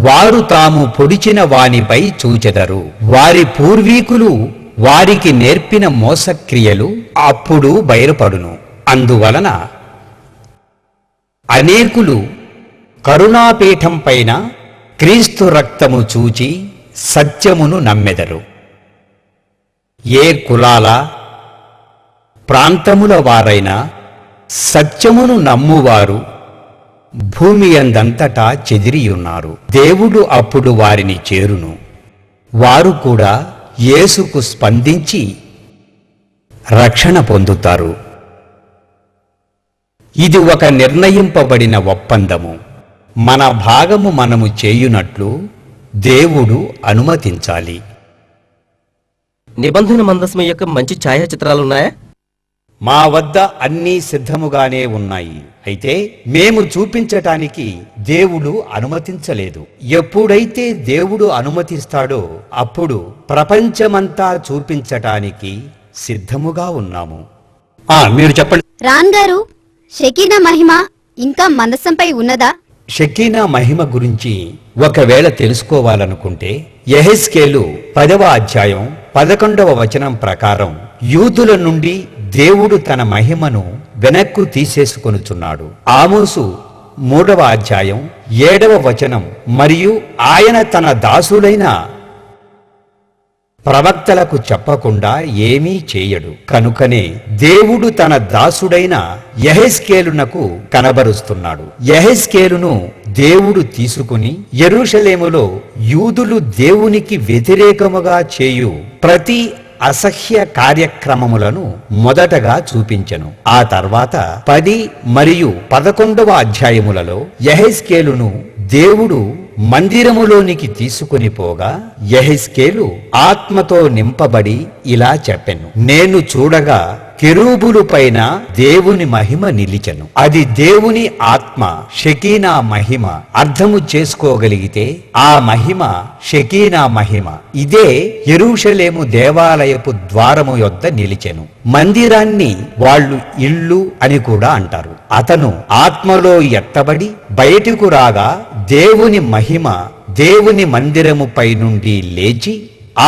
వారు తాము పొడిచిన వానిపై చూచెదరు. వారి పూర్వీకులు వారికి నేర్పిన మోసక్రియలు అప్పుడు బయలుపడును. అందువలన అనేకులు కరుణాపీఠం పైన క్రీస్తు రక్తము చూచి సత్యమును నమ్మెదరు. ఏ కులాల ప్రాంతముల వారైనా సత్యమును నమ్మువారు భూమి అందంతటా చెదిరియున్నారు. దేవుడు అప్పుడు వారిని చేరును. వారు కూడా యేసుకు స్పందించి రక్షణ పొందుతారు. ఇది ఒక నిర్ణయింపబడిన ఒప్పందము. మన భాగము మనము చేయునట్లు దేవుడు అనుమతించాలి. నిబంధన మందసం యొక్క మంచి ఛాయాచిత్రాలున్నాయా? మా వద్ద అన్నీ సిద్ధముగానే ఉన్నాయి. అయితే మేము చూపించటానికి దేవుడు అనుమతించలేదు. ఎప్పుడైతే దేవుడు అనుమతిస్తాడో అప్పుడు ప్రపంచమంతా చూపించటానికి సిద్ధముగా ఉన్నాము. మీరు చెప్పండి. రాన్ గారు, షకీనా మహిమ ఇంకా మందసంపై ఉన్నదా? షకీనా మహిమ గురించి ఒకవేళ తెలుసుకోవాలనుకుంటే యెహెజ్కేలు 10వ అధ్యాయం 11వ వచనం ప్రకారం యూదుల నుండి దేవుడు తన మహిమను వెనక్కు తీసేసుకొనుచున్నాడు. ఆమోసు 3వ అధ్యాయం 7వ వచనం మరియు ఆయన తన దాసులైన ప్రవక్తలకు చెప్పకుండా ఏమీ చేయడు. కనుకనే దేవుడు తన దాసుడైన యెహెజ్కేలునకు కనబరుస్తున్నాడు. యెహెజ్కేలును దేవుడు తీసుకుని యెరూషలేములో యూదులు దేవునికి వ్యతిరేకముగా చేయు ప్రతి అసహ్య కార్యక్రమములను మొదటగా చూపించెను. ఆ తర్వాత 10 మరియు 11వ అధ్యాయములలో యెహెజ్కేలును దేవుడు మందిరములోనికి తీసుకుని పోగా యెహెజ్కేలు ఆత్మతో నింపబడి ఇలా చెప్పెను, నేను చూడగా కెరూబులు పైన దేవుని మహిమ నిలిచెను. అది దేవుని ఆత్మ, షకీనా మహిమ. అర్థము చేసుకోగలిగితే ఆ మహిమ షకీనా మహిమ. ఇదే యెరూషలేము దేవాలయపు ద్వారము యొద్ద నిలిచెను. మందిరాన్ని వాళ్ళు ఇల్లు అని కూడా అంటారు. అతను ఆత్మలో ఎత్తబడి బయటకు రాగా దేవుని మహిమ దేవుని మందిరముపై నుండి లేచి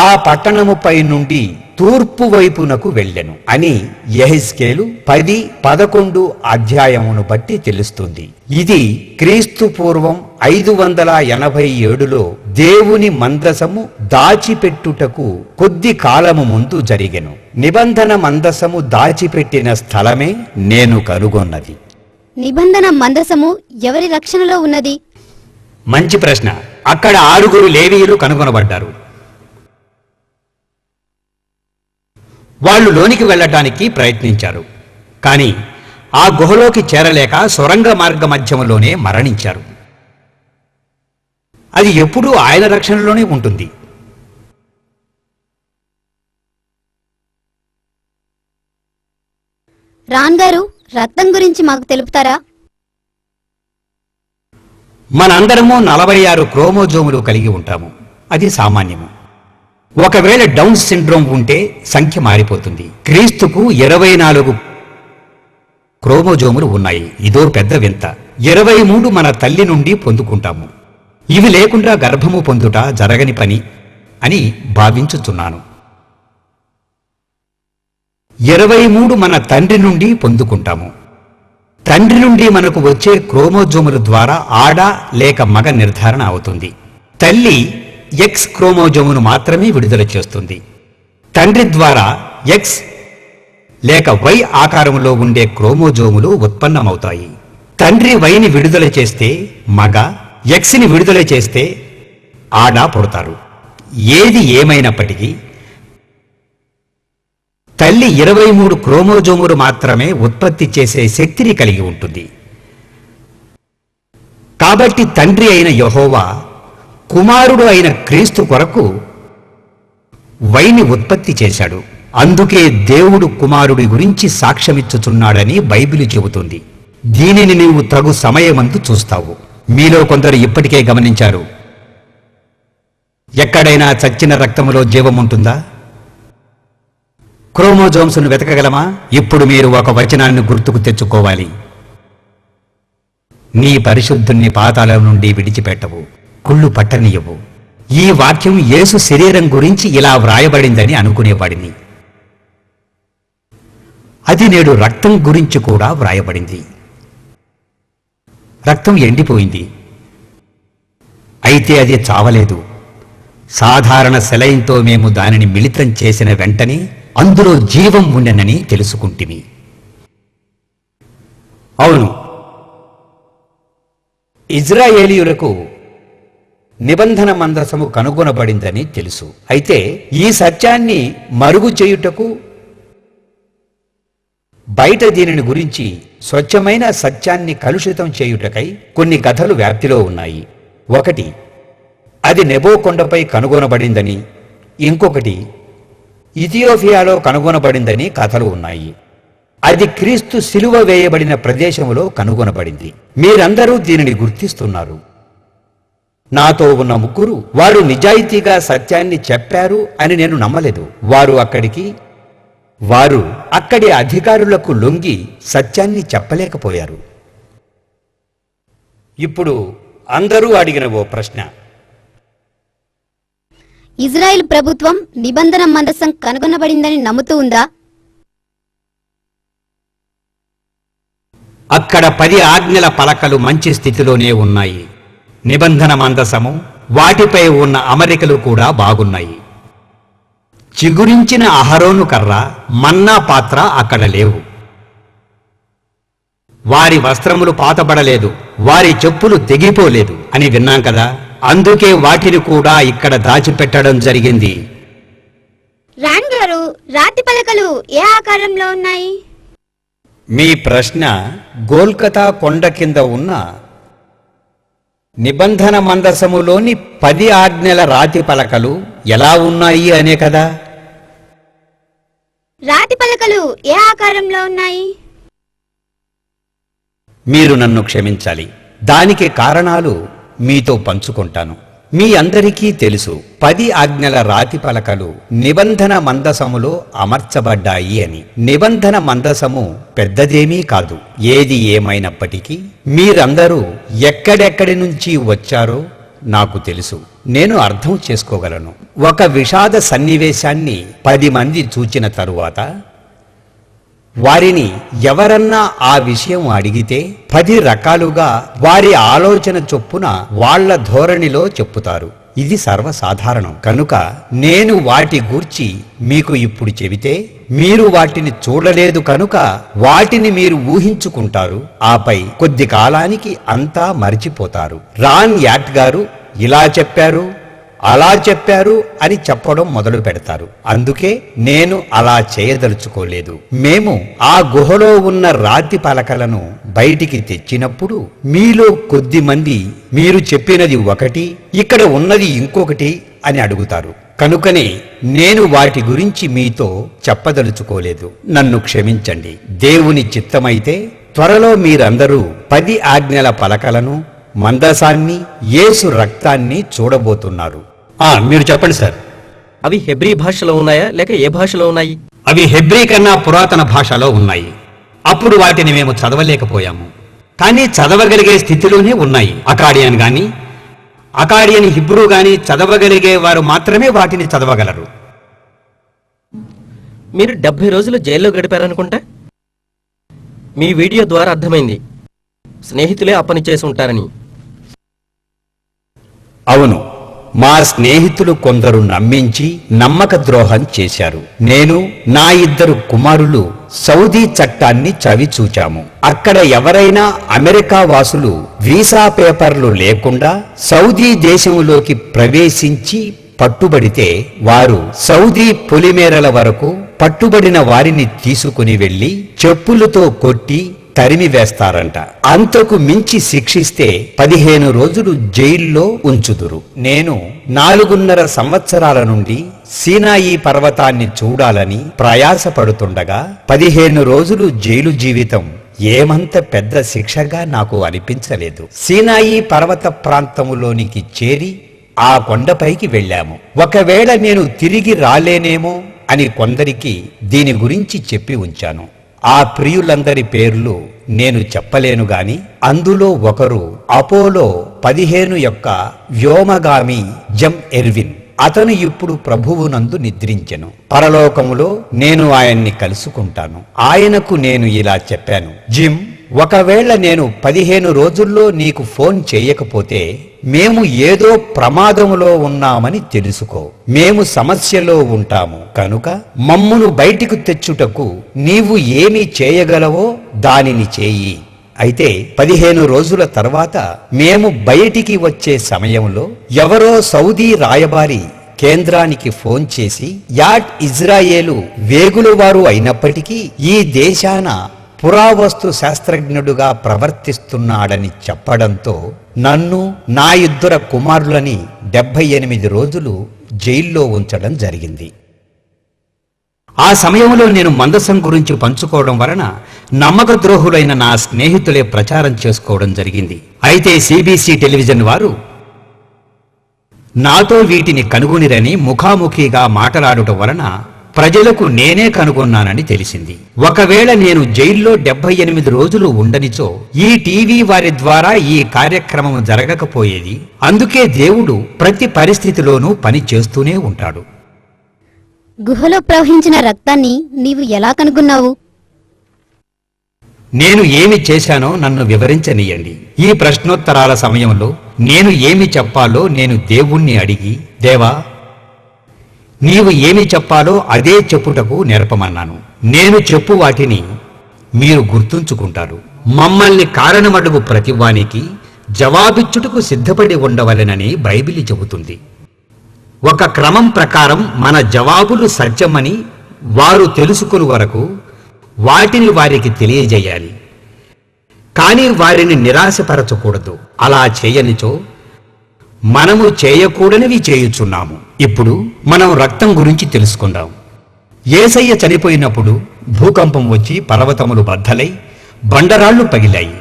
ఆ పట్టణముపై నుండి తూర్పు వైపునకు వెళ్ళెను అని యెహెజ్కేలు 10-11 అధ్యాయమును బట్టి తెలుస్తుంది. ఇది క్రీస్తు పూర్వం 587లో దేవుని మందసము దాచిపెట్టుటకు కొద్ది కాలము ముందు జరిగెను. నిబంధన మందసము దాచిపెట్టిన స్థలమే నేను కనుగొన్నది. నిబంధన మందసము ఎవరి రక్షణలో ఉన్నది? మంచి ప్రశ్న. అక్కడ 6 లేవీయులు కనుగొనబడ్డారు. వాళ్ళు లోనికి వెళ్ళటానికి ప్రయత్నించారు, కానీ ఆ గుహలోకి చేరలేక సొరంగ మార్గ మధ్యములోనే మరణించారు. అది ఎప్పుడూ ఆయన రక్షణలోనే ఉంటుంది. రాన్ గారు, రక్తం గురించి మాకు తెలుపుతారా? మనందరము 46 క్రోమోజోములు కలిగి ఉంటాము. అది సామాన్యము. ఒకవేళ డౌన్ సిండ్రోమ్ ఉంటే సంఖ్య మారిపోతుంది. క్రీస్తుకు 24 క్రోమోజోములు ఉన్నాయి. ఇదో పెద్ద వింత. 23 మన తల్లి నుండి పొందుకుంటాము. ఇవి లేకుండా గర్భము పొందుట జరగని పని అని భావించుచున్నాను. 23 మన తండ్రి నుండి పొందుకుంటాము. తండ్రి నుండి మనకు వచ్చే క్రోమోజోముల ద్వారా ఆడ లేక మగ నిర్ధారణ అవుతుంది. తల్లి ఎక్స్ క్రోమోజోమును మాత్రమే విడుదల చేస్తుంది. తండ్రి ద్వారా ఎక్స్ లేక వై ఆకారంలో ఉండే క్రోమోజోములు ఉత్పన్నమవుతాయి. తండ్రి వైని విడుదల చేస్తే మగ, ఎక్స్ని విడుదల చేస్తే ఆడ పుడతారు. ఏది ఏమైనప్పటికీ తల్లి 23 క్రోమోజోములు మాత్రమే ఉత్పత్తి చేసే శక్తిని కలిగి ఉంటుంది. కాబట్టి తండ్రి అయిన యెహోవా కుమారుడు అయిన క్రీస్తు కొరకు వైని ఉత్పత్తి చేశాడు. అందుకే దేవుడు కుమారుడి గురించి సాక్ష్యమిచ్చుచున్నాడని బైబిలు చెబుతుంది. దీనిని నీవు తగు సమయమందు చూస్తావు. మీలో కొందరు ఇప్పటికే గమనించారు, ఎక్కడైనా చచ్చిన రక్తములో జీవముంటుందా? క్రోమోజోమ్స్ను వెతకగలమా? ఇప్పుడు మీరు ఒక వచనాన్ని గుర్తుకు తెచ్చుకోవాలి. నీ పరిశుద్ధుణ్ణి పాతాళం నుండి విడిచిపెట్టవు, కుళ్ళు పట్టనీయవు. ఈ వాక్యం యేసు శరీరం గురించి ఇలా వ్రాయబడిందని అనుకునేవాడిని. అది నేడు రక్తం గురించి కూడా వ్రాయబడింది. రక్తం ఎండిపోయింది, అయితే అది చావలేదు. సాధారణ సెలైన్తో మేము దానిని మిళితం చేసిన వెంటనే అందులో జీవం ఉండెనని తెలుసుకుంటిమి. అవును, ఇజ్రాయేలీయులకు నిబంధన మందసము కనుగొనబడిందని తెలుసు. అయితే ఈ సత్యాన్ని మరుగు చేయుటకు బయట దీనిని గురించి స్వచ్ఛమైన సత్యాన్ని కలుషితం చేయుటకై కొన్ని కథలు వ్యాప్తిలో ఉన్నాయి. ఒకటి, అది నెబో కొండపై కనుగొనబడిందని, ఇంకొకటి ఇథియోపియాలో కనుగొనబడిందని కథలు ఉన్నాయి. అది క్రీస్తు సిలువ వేయబడిన ప్రదేశంలో కనుగొనబడింది. మీరందరూ దీనిని గుర్తిస్తున్నారు. నాతో ఉన్న ముగ్గురు వారు నిజాయితీగా సత్యాన్ని చెప్పారు అని నేను నమ్మలేదు. వారు అక్కడి అధికారులకు లొంగి సత్యాన్ని చెప్పలేకపోయారు. ఇప్పుడు అందరూ అడిగిన ఓ ప్రశ్న, ఇజ్రాయెల్ ప్రభుత్వం నిబంధన మందసం కనుగొనబడిందని నమ్ముతూ ఉందా? అక్కడ 10 ఆజ్ఞల పలకలు మంచి స్థితిలోనే ఉన్నాయి. నిబంధన మందసము, వాటిపై ఉన్న అమరికలు కూడా బాగున్నాయి. చిగురించిన అహరోను కర్ర, మన్నా పాత్ర అక్కడ లేవు. వారి వస్త్రములు పాతబడలేదు, వారి చెప్పులు తెగిపోలేదు అని విన్నాం కదా. అందుకే వాటిని కూడా ఇక్కడ దాచిపెట్టడం జరిగింది. రాణ్ గారు, రాతి పలకలు ఏ ఆకారంలో ఉన్నాయి? మీ ప్రశ్న గోల్కతా కొండ కింద ఉన్న నిబంధన మందసములోని 10 ఆజ్ఞల రాతి పలకలు ఎలా ఉన్నాయి అనే కదా. రాతి పలకలు ఏ ఆకారంలో ఉన్నాయి? మీరు నన్ను క్షమించాలి, దానికి కారణాలు మీతో పంచుకుంటాను. మీ అందరికీ తెలుసు 10 ఆజ్ఞల రాతి పలకలు నిబంధన మందసములో అమర్చబడ్డాయి అని. నిబంధన మందసము పెద్దదేమీ కాదు. ఏది ఏమైనప్పటికీ మీరందరూ ఎక్కడెక్కడి నుంచి వచ్చారో నాకు తెలుసు, నేను అర్థం చేసుకోగలను. ఒక విషాద సన్నివేశాన్ని 10 మంది చూచిన తరువాత వారిని ఎవరన్నా ఆ విషయం అడిగితే 10 రకాలుగా వారి ఆలోచన చొప్పున వాళ్ళ ధోరణిలో చెప్పుతారు. ఇది సర్వసాధారణం. కనుక నేను వాటి గూర్చి మీకు ఇప్పుడు చెబితే మీరు వాటిని చూడలేదు కనుక వాటిని మీరు ఊహించుకుంటారు. ఆపై కొద్ది కాలానికి అంతా మరిచిపోతారు. రాన్ యాట్ గారు ఇలా చెప్పారు, అలా చెప్పారు అని చెప్పడం మొదలు పెడతారు. అందుకే నేను అలా చేయదలుచుకోలేదు. మేము ఆ గుహలో ఉన్న రాతి పలకలను బయటికి తెచ్చినప్పుడు మీలో కొద్ది మంది మీరు చెప్పినది ఒకటి, ఇక్కడ ఉన్నది ఇంకొకటి అని అడుగుతారు. కనుకనే నేను వాటి గురించి మీతో చెప్పదలుచుకోలేదు. నన్ను క్షమించండి. దేవుని చిత్తమైతే త్వరలో మీరందరూ 10 ఆజ్ఞల పలకలను, మందసాన్ని, యేసు రక్తాన్ని చూడబోతున్నారు. మీరు చెప్పండి సార్. అవి హెబ్రీ భాషలో ఉన్నాయా లేక ఏ భాషలో ఉన్నాయి? అవి హెబ్రీ కన్నా పురాతన భాషలో ఉన్నాయి. అప్పుడు వాటిని మేము చదవలేకపోయాము, కానీ చదవగలిగే స్థితిలోనే ఉన్నాయి. అకాడియన్ హిబ్రూ గాని చదవగలిగే వారు మాత్రమే వాటిని చదవగలరు. మీరు 70 రోజులు జైల్లో గడిపారనుకుంటా. మీ వీడియో ద్వారా అర్థమైంది స్నేహితులే ఆ పని చేసి ఉంటారని. అవును, మా స్నేహితులు కొందరు నమ్మించి నమ్మక ద్రోహం చేశారు. నేను నా 2 కుమారులు సౌదీ చట్టాన్ని చవిచూచాము. అక్కడ ఎవరైనా అమెరికా వాసులు వీసా పేపర్లు లేకుండా సౌదీ దేశంలోకి ప్రవేశించి పట్టుబడితే వారు సౌదీ పొలిమేరల వరకు పట్టుబడిన వారిని తీసుకుని వెళ్లి చెప్పులతో కొట్టి తరిమి వేస్తారంట. అంతకు మించి శిక్షిస్తే 15 రోజులు జైల్లో ఉంచుదురు. నేను 4.5 సంవత్సరాల నుండి సీనాయి పర్వతాన్ని చూడాలని ప్రయాసపడుతుండగా 15 రోజులు జైలు జీవితం ఏమంత పెద్ద శిక్షగా నాకు అనిపించలేదు. సీనాయి పర్వత ప్రాంతములోనికి చేరి ఆ కొండపైకి వెళ్ళాము. ఒకవేళ నేను తిరిగి రాలేనేమో అని కొందరికి దీని గురించి చెప్పి ఉంచాను. ఆ ప్రియులందరి పేర్లు నేను చెప్పలేను గాని అందులో ఒకరు అపోలో 15 యొక్క వ్యోమగామి జమ్ ఎర్విన్. అతను ఇప్పుడు ప్రభువునందు నిద్రించెను. పరలోకములో నేను ఆయన్ని కలుసుకుంటాను. ఆయనకు నేను ఇలా చెప్పాను, జిమ్, ఒకవేళ నేను 15 రోజుల్లో నీకు ఫోన్ చేయకపోతే మేము ఏదో ప్రమాదములో ఉన్నామని తెలుసుకో. మేము సమస్యలో ఉంటాము కనుక మమ్మును బయటికి తెచ్చుటకు నీవు ఏమి చేయగలవో దానిని చేయి. అయితే 15 రోజుల తర్వాత మేము బయటికి వచ్చే సమయంలో ఎవరో సౌదీ రాయబారి కేంద్రానికి ఫోన్ చేసి యాట్ ఇజ్రాయేలు వేగులవారు అయినప్పటికీ ఈ దేశాన పురావస్తు శాస్త్రజ్ఞుడుగా ప్రవర్తిస్తున్నాడని చెప్పడంతో నన్ను నా 2 కుమారులని 78 రోజులు జైల్లో ఉంచడం జరిగింది. ఆ సమయంలో నేను మందసం గురించి పంచుకోవడం వలన నమ్మక ద్రోహులైన నా స్నేహితులే ప్రచారం చేసుకోవడం జరిగింది. అయితే సిబిసి టెలివిజన్ వారు నాతో వీటిని కనుగొనిరని ముఖాముఖిగా మాట్లాడటం వలన ప్రజలకు నేనే కనుగొన్నానని తెలిసింది. ఒకవేళ నేను జైల్లో 78 రోజులు ఉండనిచో ఈ టీవీ వారి ద్వారా ఈ కార్యక్రమం జరగకపోయేది. అందుకే దేవుడు ప్రతి పరిస్థితిలోనూ పని చేస్తూనే ఉంటాడు. గుహలో ప్రవహించిన రక్తాన్ని నీవు ఎలా కనుగొన్నావు? నేను ఏమి చేశానో నన్ను వివరించనీయండి. ఈ ప్రశ్నోత్తరాల సమయంలో నేను ఏమి చెప్పాలో నేను దేవుణ్ణి అడిగి, దేవా, నీవు ఏమి చెప్పాలో అదే చెప్పుటకు నేర్పమన్నాను. నేను చెప్పు వాటిని మీరు గుర్తుంచుకుంటారు. మమ్మల్ని కారణమడుగు ప్రతివానికి జవాబిచ్చుటకు సిద్ధపడి ఉండవలెనని బైబిల్ చెబుతుంది. ఒక క్రమం ప్రకారం మన జవాబులు సత్యమని వారు తెలుసుకుని వరకు వాటిని వారికి తెలియజేయాలి. కానీ వారిని నిరాశపరచకూడదు. అలా చేయనిచో మనము చేయకూడనివి చేయుచున్నాము. ఇప్పుడు మనం రక్తం గురించి తెలుసుకుందాం. యేసయ్య చనిపోయినప్పుడు భూకంపం వచ్చి పర్వతములు బద్దలై బండరాళ్లు పగిలాయి.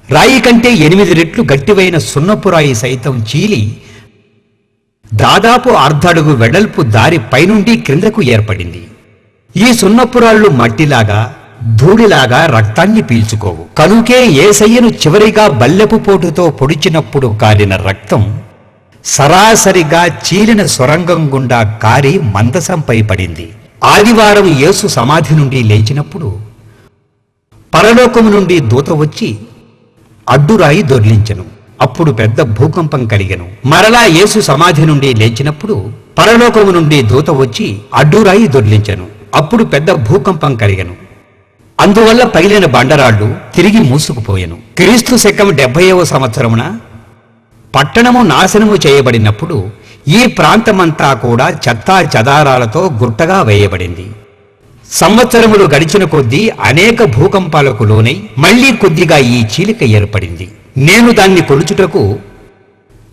రాయి కంటే 8 రెట్లు గట్టివైన సున్నపు రాయి సైతం చీలి దాదాపు అర్ధడుగు వెడల్పు దారి పైనుండి క్రిందకు ఏర్పడింది. ఈ సున్నపురాళ్లు మట్టిలాగా ధూళిలాగా రక్తాన్ని పీల్చుకోవు. కనుకే యేసయ్యను చివరిగా బల్లెపు పోటుతో పొడిచినప్పుడు కారిన రక్తం సరాసరిగా చీలిన సొరంగం గుండా కారి మందసంపై పడింది. ఆదివారం యేసు సమాధి నుండి లేచినప్పుడు పరలోకము నుండి దూత వచ్చి అడ్డురాయి దొర్లించెను. అప్పుడు పెద్ద భూకంపం కలిగెను. మరలా యేసు సమాధి నుండి లేచినప్పుడు పరలోకము నుండి దూత వచ్చి అడ్డురాయి దొర్లించెను. అప్పుడు పెద్ద భూకంపం కలిగెను. అందువల్ల పగిలిన బండరాళ్లు తిరిగి మూసుకుపోయెను. క్రీస్తు శకం 70వ సంవత్సరమున పట్టణము నాశనము చేయబడినప్పుడు ఈ ప్రాంతమంతా కూడా చెత్తా చెదారాలతో గుట్టగా వేయబడింది. సంవత్సరములు గడిచిన కొద్దీ అనేక భూకంపాలకు లోనై మళ్లీ కొద్దిగా ఈ చీలిక ఏర్పడింది. నేను దాన్ని కొలుచుటకు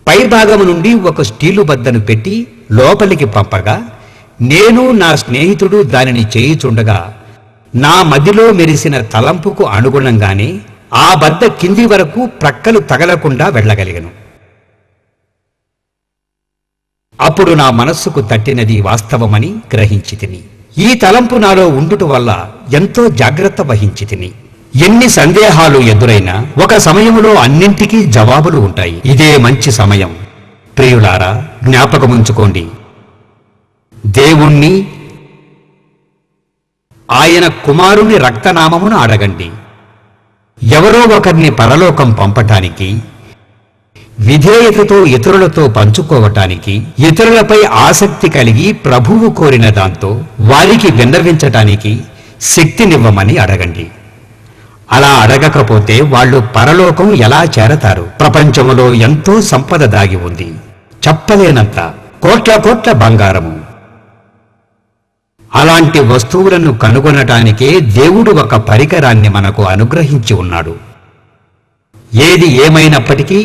పైభాగము నుండి ఒక స్టీలు బద్దను పెట్టి లోపలికి పంపగా నేను నా స్నేహితుడు దానిని చేయుచుండగా నా మదిలో మెరిసిన తలంపుకు అనుగుణంగానే ఆ బద్ద కింది వరకు ప్రక్కలు తగలకుండా వెళ్ళగలిగను. అప్పుడు నా మనస్సుకు తట్టినది వాస్తవమని గ్రహించితిని. ఈ తలంపు నాలో ఉండుట వల్ల ఎంతో జాగ్రత్త వహించితిని. ఎన్ని సందేహాలు ఎదురైనా ఒక సమయంలో అన్నింటికీ జవాబులు ఉంటాయి. ఇదే మంచి సమయం. ప్రియులారా, జ్ఞాపకముంచుకోండి, దేవుణ్ణి ఆయన కుమారుని రక్తనామమును అడగండి. ఎవరో ఒకరిని పరలోకం పంపటానికి, విధేయతతో ఇతరులతో పంచుకోవటానికి, ఇతరులపై ఆసక్తి కలిగి ప్రభువు కోరిన దాంతో వారికి విన్నవించటానికి శక్తినివ్వమని అడగండి. అలా అడగకపోతే వాళ్ళు పరలోకం ఎలా చేరతారు? ప్రపంచములో ఎంతో సంపద దాగి ఉంది, చెప్పలేనంత కోట్ల కోట్ల బంగారము. అలాంటి వస్తువులను కనుగొనటానికే దేవుడు ఒక పరికరాన్ని మనకు అనుగ్రహించి ఉన్నాడు. ఏది ఏమైనప్పటికీ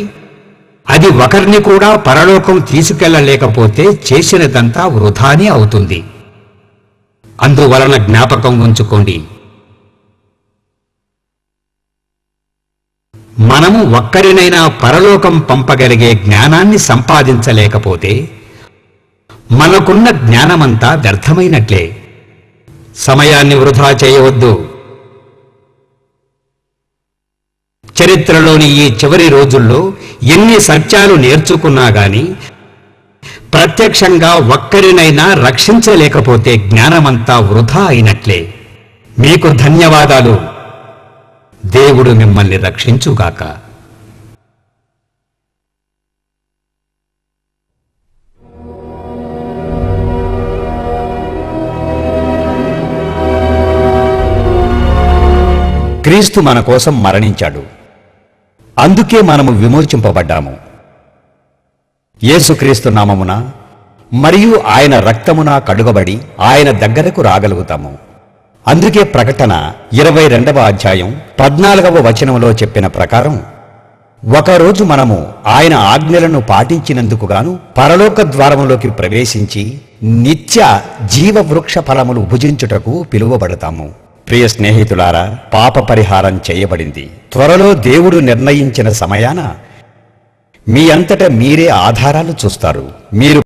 అది ఒకరిని కూడా పరలోకం తీసుకెళ్లలేకపోతే చేసినదంతా వృధానే అవుతుంది. అందువలన జ్ఞాపకం ఉంచుకోండి, మనము ఒక్కరినైనా పరలోకం పంపగలిగే జ్ఞానాన్ని సంపాదించలేకపోతే మనకున్న జ్ఞానమంతా వ్యర్థమైనట్లే. సమయాన్ని వృధా చేయవద్దు. చరిత్రలోని ఈ చివరి రోజుల్లో ఎన్ని సత్యాలు నేర్చుకున్నా గాని ప్రత్యక్షంగా ఒక్కరినైనా రక్షించలేకపోతే జ్ఞానమంతా వృధా అయినట్లే. మీకు ధన్యవాదాలు. దేవుడు మిమ్మల్ని రక్షించుగాక. క్రీస్తు మన కోసం మరణించాడు. అందుకే మనము విమోచింపబడ్డాము. యేసుక్రీస్తు నామమున మరియు ఆయన రక్తమున కడుగబడి ఆయన దగ్గరకు రాగలుగుతాము. అందుకే ప్రకటన 22వ అధ్యాయం 14వ వచనంలో చెప్పిన ప్రకారం ఒకరోజు మనము ఆయన ఆజ్ఞలను పాటించినందుకు గాను పరలోక ద్వారములోకి ప్రవేశించి నిత్య జీవవృక్ష ఫలములు భుజించుటకు పిలువబడతాము. ప్రియ స్నేహితులారా, పాప పరిహారం చేయబడింది. త్వరలో దేవుడు నిర్ణయించిన సమయాన మీ అంతట మీరే ఆధారాలు చూస్తారు. మీరు